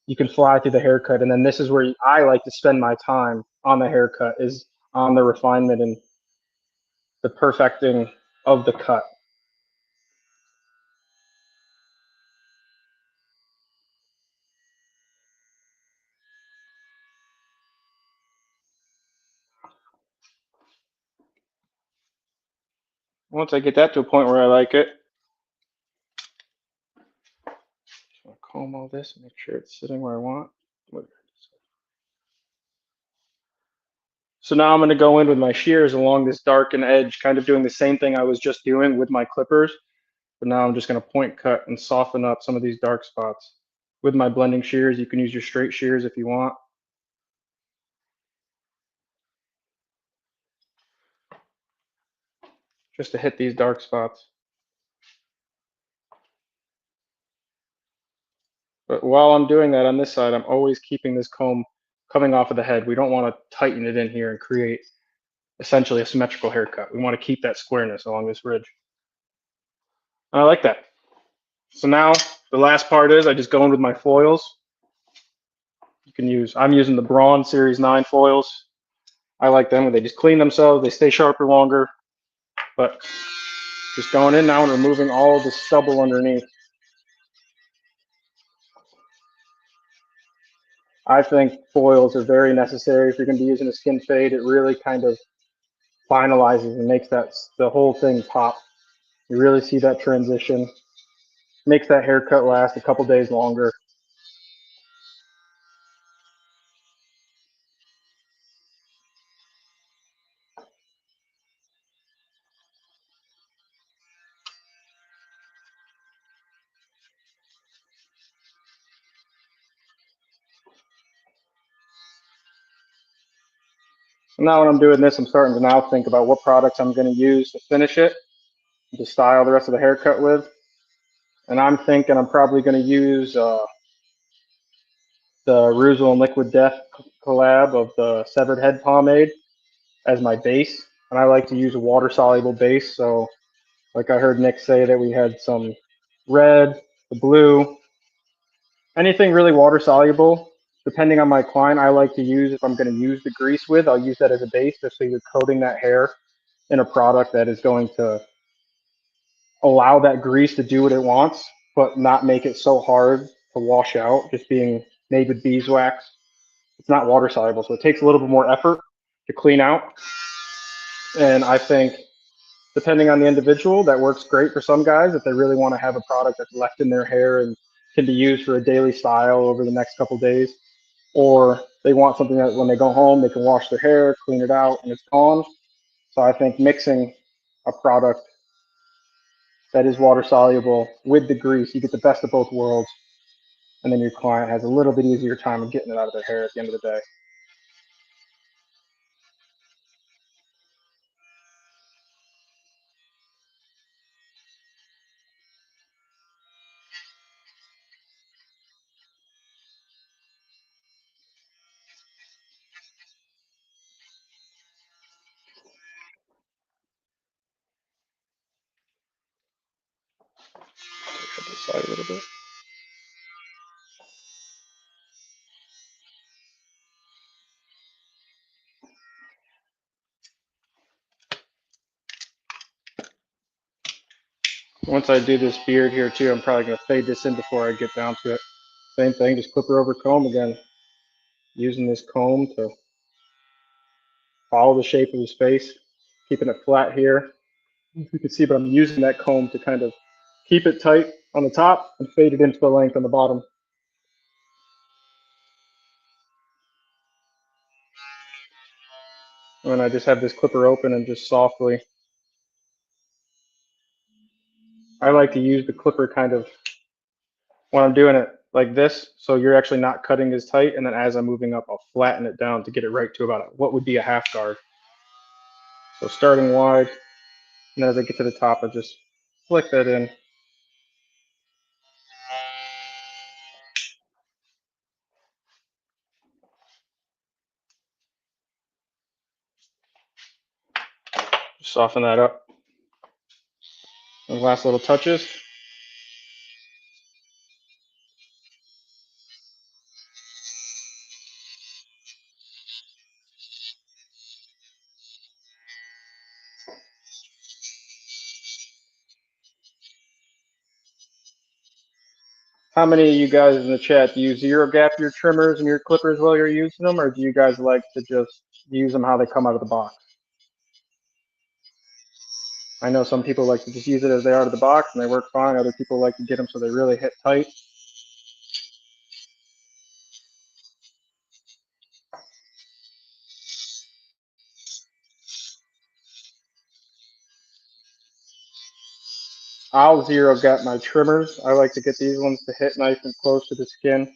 S2: you can fly through the haircut. And then this is where I like to spend my time on the haircut, is on the refinement and the perfecting of the cut. Once I get that to a point where I like it, I'll comb all this and make sure it's sitting where I want. So now I'm going to go in with my shears along this darkened edge, kind of doing the same thing I was just doing with my clippers. But now I'm just going to point cut and soften up some of these dark spots. With my blending shears, you can use your straight shears if you want. Just to hit these dark spots. But while I'm doing that on this side, I'm always keeping this comb coming off of the head. We don't want to tighten it in here and create essentially a symmetrical haircut. We want to keep that squareness along this ridge. And I like that. So now the last part is I just go in with my foils. I'm using the Braun Series 9 foils. I like them. They just clean themselves. They stay sharper longer. But just going in now and removing all the stubble underneath. I think foils are very necessary if you're going to be using a skin fade. It really kind of finalizes and makes the whole thing pop. You really see that transition. Makes that haircut last a couple days longer. Now when I'm doing this, I'm starting to now think about what products I'm going to use to finish it, to style the rest of the haircut with. And I'm thinking I'm probably going to use the Reuzel and Liquid Death collab of the Severed Head Pomade as my base. And I like to use a water-soluble base. So like I heard Nick say that we had some red, the blue, anything really water-soluble. Depending on my client, I like to use, if I'm going to use the grease with, I'll use that as a base just so you're coating that hair in a product that is going to allow that grease to do what it wants, but not make it so hard to wash out, just being made with beeswax. It's not water soluble, so it takes a little bit more effort to clean out. And I think depending on the individual, that works great for some guys if they really want to have a product that's left in their hair and can be used for a daily style over the next couple days. Or they want something that when they go home, they can wash their hair, clean it out, and it's gone. So I think mixing a product that is water soluble with the grease, you get the best of both worlds. And then your client has a little bit easier time of getting it out of their hair at the end of the day. Cut this side a little bit. Once I do this beard here too, I'm probably gonna fade this in before I get down to it. Same thing, just clipper over comb again. Using this comb to follow the shape of his face, keeping it flat here. If you can see, but I'm using that comb to kind of keep it tight on the top and fade it into the length on the bottom. And I just have this clipper open and just softly. I like to use the clipper kind of when I'm doing it like this, so you're actually not cutting as tight, and then as I'm moving up, I'll flatten it down to get it right to about what would be a half guard. So starting wide, and as I get to the top, I just flick that in. Just soften that up. And last little touches. How many of you guys in the chat do you zero gap your trimmers and your clippers while you're using them, or do you guys like to just use them how they come out of the box? I know some people like to just use it as they are out of the box and they work fine. Other people like to get them so they really hit tight. I'll zero gap my trimmers. I like to get these ones to hit nice and close to the skin.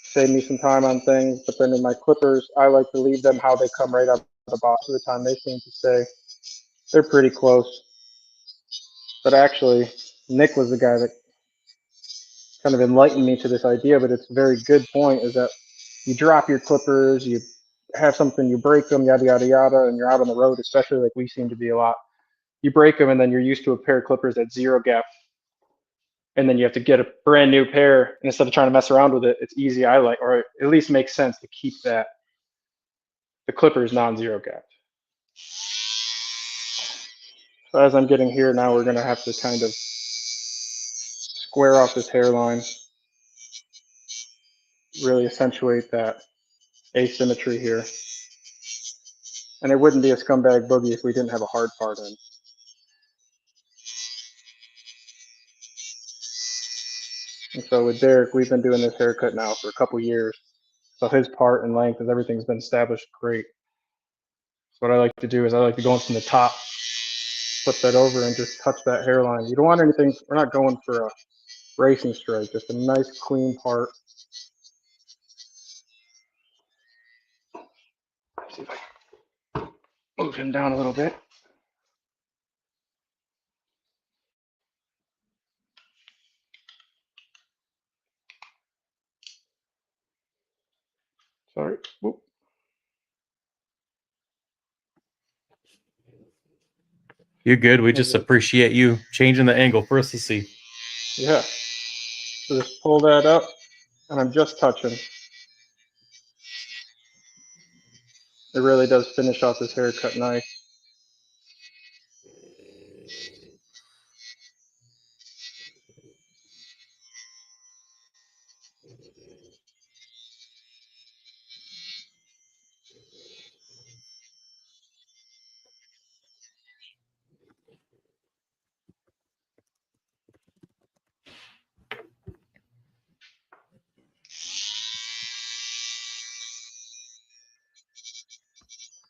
S2: Save me some time on things, but then in my clippers, I like to leave them how they come right out of the box. Of the time they seem to stay. They're pretty close. But actually, Nick was the guy that kind of enlightened me to this idea, but it's a very good point, is that you drop your clippers, you have something, you break them, yada, yada, yada, and you're out on the road, especially like we seem to be a lot. You break them, and then you're used to a pair of clippers at zero gap, and then you have to get a brand new pair. And instead of trying to mess around with it, it's easy. I like, or at least makes sense to keep that the clippers non-zero gap. So as I'm getting here now, we're going to have to kind of square off this hairline, really accentuate that asymmetry here. And it wouldn't be a scumbag boogie if we didn't have a hard part in. And so with Derek, we've been doing this haircut now for a couple years. So his part and length and everything's been established great. So what I like to do is I like to go in from the top, flip that over and just touch that hairline. You don't want anything, we're not going for a racing straight, just a nice clean part. Let's see if I can move him down a little bit. Sorry. Whoop.
S1: You're good. We just appreciate you changing the angle for us to see.
S2: Yeah. So just pull that up, and I'm just touching. It really does finish off this haircut nice.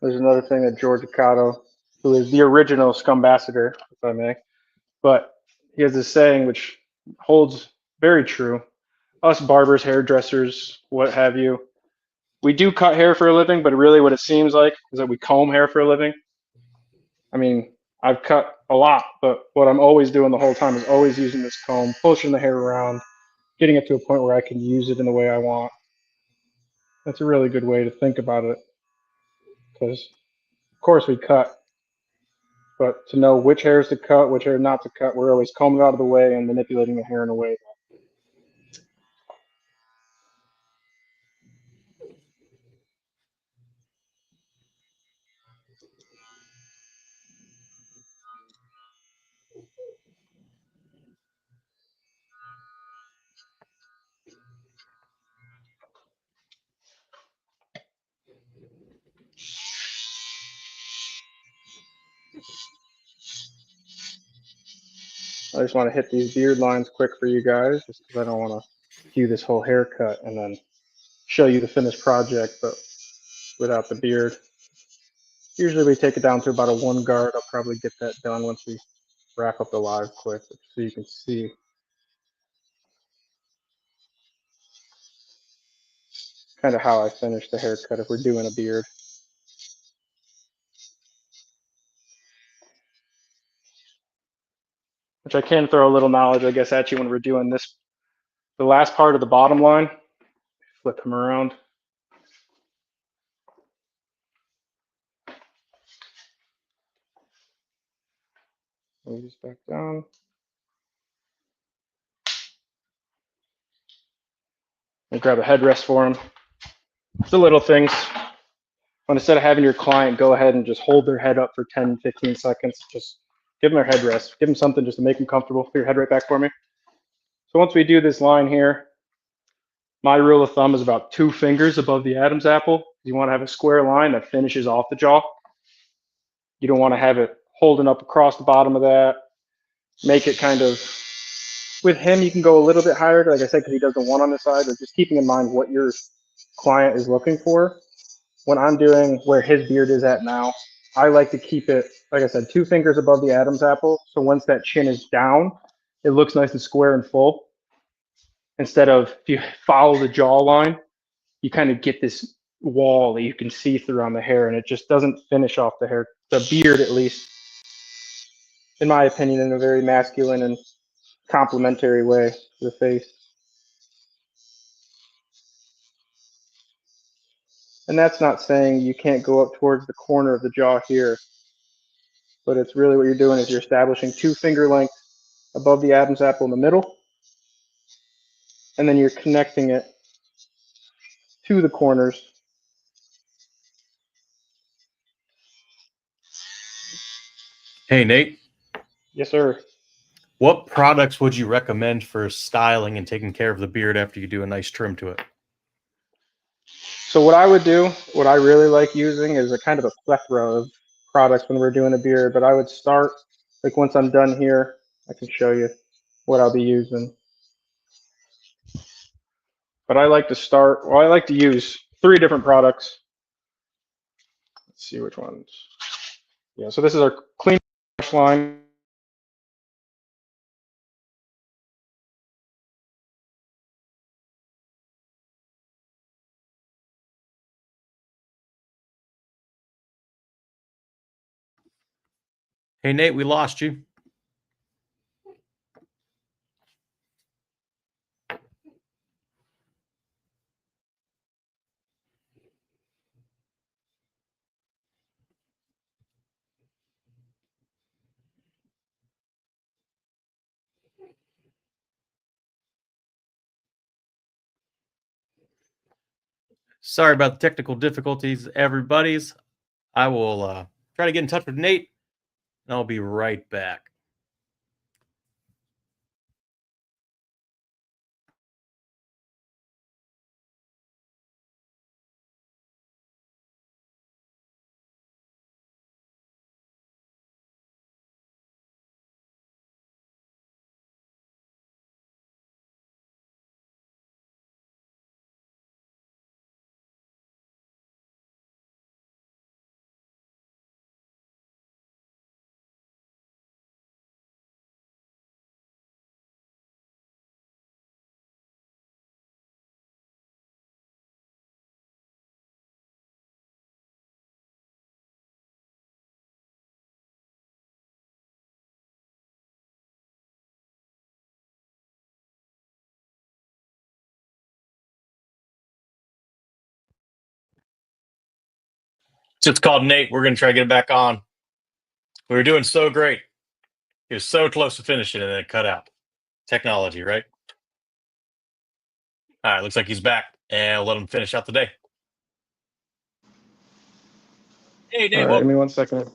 S2: There's another thing that George Akato, who is the original Scumbassador, if I may, but he has this saying which holds very true. Us barbers, hairdressers, what have you, we do cut hair for a living, but really what it seems like is that we comb hair for a living. I mean, I've cut a lot, but what I'm always doing the whole time is always using this comb, pushing the hair around, getting it to a point where I can use it in the way I want. That's a really good way to think about it, because of course we cut, but to know which hairs to cut, which hair not to cut, we're always combing it out of the way and manipulating the hair in a way. I just want to hit these beard lines quick for you guys, just because I don't want to do this whole haircut and then show you the finished project, but without the beard. Usually we take it down to about a 1 guard. I'll probably get that done once we wrap up the live quick, so you can see kind of how I finish the haircut if we're doing a beard. Which I can throw a little knowledge, I guess, at you when we're doing this. The last part of the bottom line, flip him around. Move this back down. And grab a headrest for him. It's the little things. When instead of having your client go ahead and just hold their head up for 10, 15 seconds, just give them their headrest. Give them something just to make them comfortable. Put your head right back for me. So once we do this line here, my rule of thumb is about 2 fingers above the Adam's apple. You want to have a square line that finishes off the jaw. You don't want to have it holding up across the bottom of that. Make it kind of, with him, you can go a little bit higher, like I said, because he does the one on the side, but just keeping in mind what your client is looking for. When I'm doing where his beard is at now, I like to keep it, like I said, 2 fingers above the Adam's apple. So once that chin is down, it looks nice and square and full. Instead of, if you follow the jawline, you kind of get this wall that you can see through on the hair, and it just doesn't finish off the hair, the beard at least, in my opinion, in a very masculine and complimentary way to the face. And that's not saying you can't go up towards the corner of the jaw here, but it's really what you're doing is you're establishing 2 finger lengths above the Adam's apple in the middle, and then you're connecting it to the corners.
S1: Hey, Nate.
S2: Yes, sir.
S1: What products would you recommend for styling and taking care of the beard after you do a nice trim to it?
S2: So what I would do, what I really like using is a kind of a plethora of products when we're doing a beard, but I would start, like once I'm done here, I can show you what I'll be using. But I like to start, well, I like to use 3 different products. Let's see which ones. Yeah, so this is our clean brush line.
S1: Hey, Nate, we lost you. Sorry about the technical difficulties, everybody's. I will try to get in touch with Nate, and I'll be right back. Just called Nate. We're going to try to get him back on. We were doing so great. He was so close to finishing, and then it cut out. Technology, right? All right, looks like he's back, and I'll let him finish out the day. Hey, Nate.
S2: All right, give me 1 second.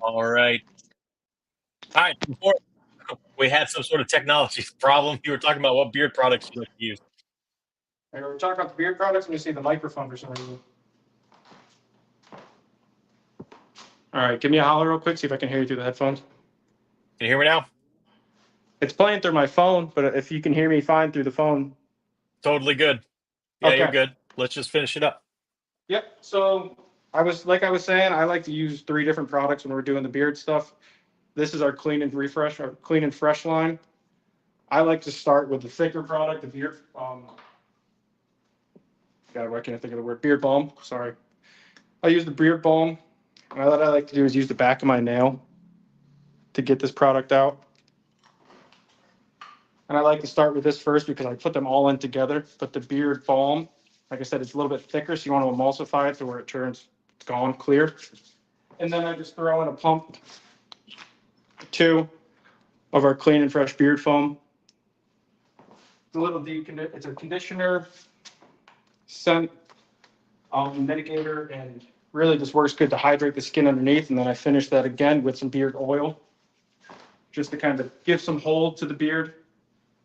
S1: All right. All right. Before we had some sort of technology problem, you were talking about what beard products you like to use.
S2: We're talking about the beard products. Let me see the microphone for some reason. All right, give me a holler real quick, see if I can hear you through the headphones.
S1: Can you hear me now?
S2: It's playing through my phone, but if you can hear me fine through the phone.
S1: Totally good. Yeah,
S2: Okay.
S1: you're good. Let's just finish it up.
S2: Yep. So I was saying, I like to use 3 different products when we're doing the beard stuff. This is our clean and refresh, our clean and fresh line. I like to start with the thicker product, the beard. God, why can't I think of the word? Beard balm. Sorry. I use the beard balm. And what I like to do is use the back of my nail to get this product out. And I like to start with this first because I put them all in together. But the beard balm, like I said, it's a little bit thicker, so you want to emulsify it to where it turns, it's gone clear. And then I just throw in a pump, 2 of our clean and fresh beard foam. It's a little it's a conditioner, scent, mitigator, and really just works good to hydrate the skin underneath. And then I finish that again with some beard oil, just to kind of give some hold to the beard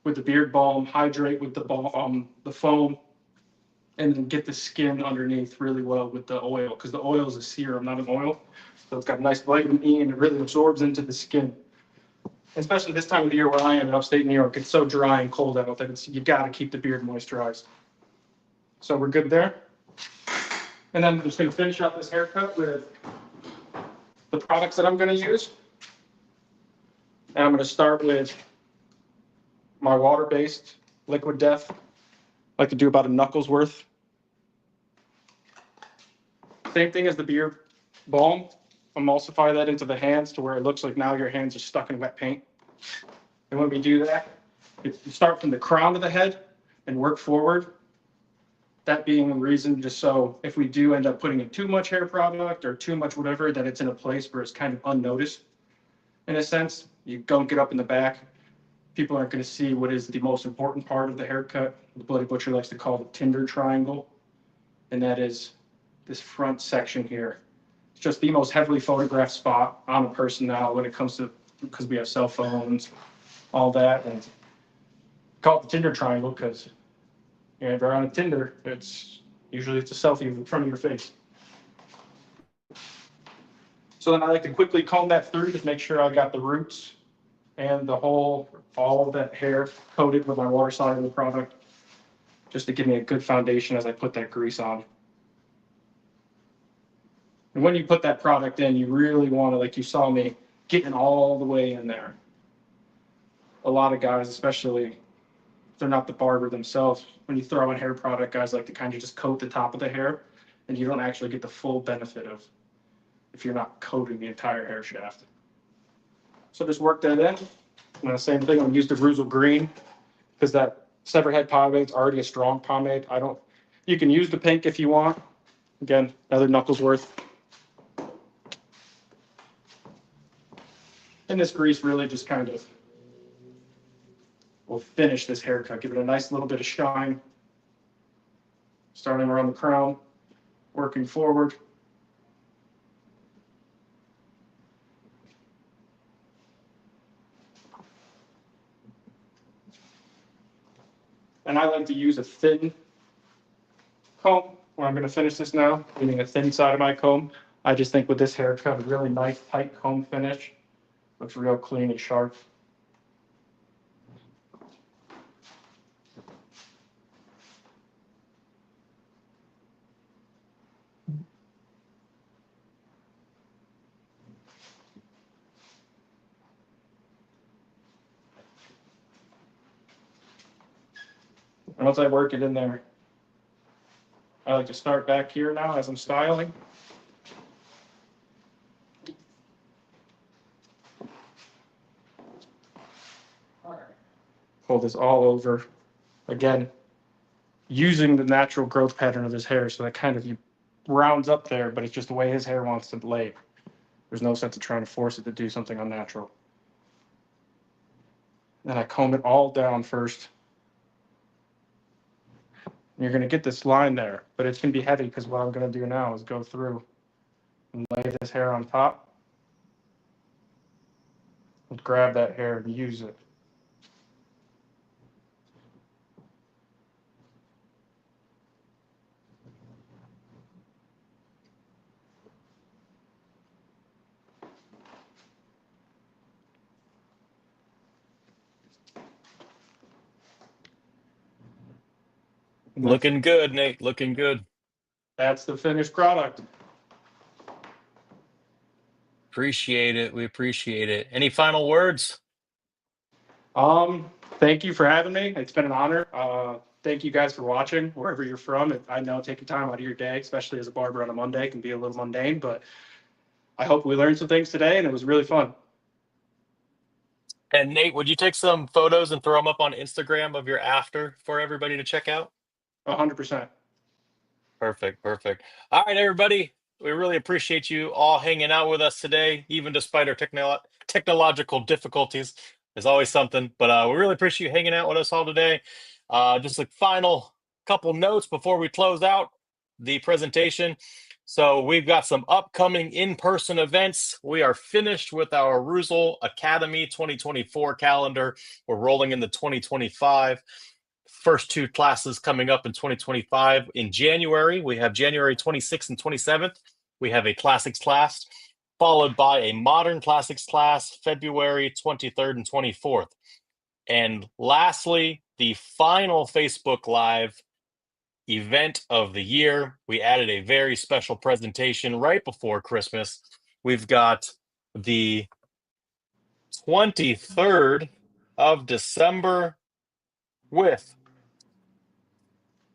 S2: with the beard balm, hydrate with the balm, the foam, and then get the skin underneath really well with the oil, because the oil is a serum, not an oil. So it's got nice vitamin E and it really absorbs into the skin. Especially this time of the year where I am in upstate New York, it's so dry and cold out that you got to keep the beard moisturized. So we're good there. And then I'm just going to finish up this haircut with the products that I'm going to use. And I'm going to start with my water-based liquid death. I like to do about a knuckle's worth. Same thing as the beard balm. Emulsify that into the hands to where it looks like now your hands are stuck in wet paint. And when we do that, you start from the crown of the head and work forward. That being the reason, just so if we do end up putting in too much hair product or too much whatever, that it's in a place where it's kind of unnoticed. In a sense, you don't get up in the back. People aren't going to see what is the most important part of the haircut. The Bloody Butcher likes to call the Tinder triangle. And that is this front section here. It's just the most heavily photographed spot on a person now when it comes to, because we have cell phones, all that. And call it the Tinder triangle because if you're on a Tinder, it's a selfie in front of your face. So then I like to quickly comb that through to make sure I got the roots and all of that hair coated with my water soluble product, just to give me a good foundation as I put that grease on. And when you put that product in, you really want to, like you saw me, getting all the way in there. A lot of guys, especially if they're not the barber themselves, when you throw in hair product, guys like to kind of just coat the top of the hair, and you don't actually get the full benefit of if you're not coating the entire hair shaft. So just work that in. And the same thing, I'm going to use the Reuzel green because that severed head pomade is already a strong pomade. You can use the pink if you want. Again, another knuckle's worth. And this grease really just kind of will finish this haircut, give it a nice little bit of shine. Starting around the crown, working forward. And I like to use a thin comb when I'm going to finish this now, using a thin side of my comb. I just think with this haircut, a really nice tight comb finish. Looks real clean and sharp. And once I work it in there, I like to start back here now as I'm styling. Pull this all over. Again, using the natural growth pattern of his hair, so that kind of rounds up there, but it's just the way his hair wants to lay. There's no sense of trying to force it to do something unnatural. Then I comb it all down first. And you're going to get this line there, but it's going to be heavy because what I'm going to do now is go through and lay this hair on top. And grab that hair and use it.
S3: And
S1: Looking good, Nate. Looking good.
S3: that's the finished product.
S1: Appreciate it. We appreciate it. Any final words?
S3: Thank you for having me. It's been an honor. Thank you guys for watching wherever you're from. I know taking time out of your day, especially as a barber on a Monday, can be a little mundane, but I hope we learned some things today and it was really fun.
S1: And Nate, would you take some photos and throw them up on Instagram of your after for everybody to check out?
S3: 100%.
S1: Perfect, perfect. All right, everybody. We really appreciate you all hanging out with us today, even despite our technological difficulties. There's always something, but we really appreciate you hanging out with us all today. Just a final couple notes before we close out the presentation. So we've got some upcoming in-person events. We are finished with our Reuzel Academy 2024 calendar. We're rolling into 2025. First two classes coming up in 2025. In January, we have January 26th and 27th. We have a classics class, followed by a modern classics class, February 23rd and 24th. And lastly, the final Facebook Live event of the year. We added a very special presentation right before Christmas. We've got the 23rd of December with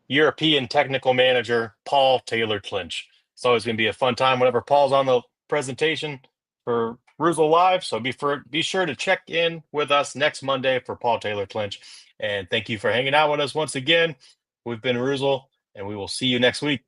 S1: European technical manager Paul Taylor Clinch. It's always going to be a fun time whenever Paul's on the presentation for Reuzel Live. So be sure to check in with us next Monday for Paul Taylor Clinch. And thank you for hanging out with us once again. We've been Reuzel, and we will see you next week.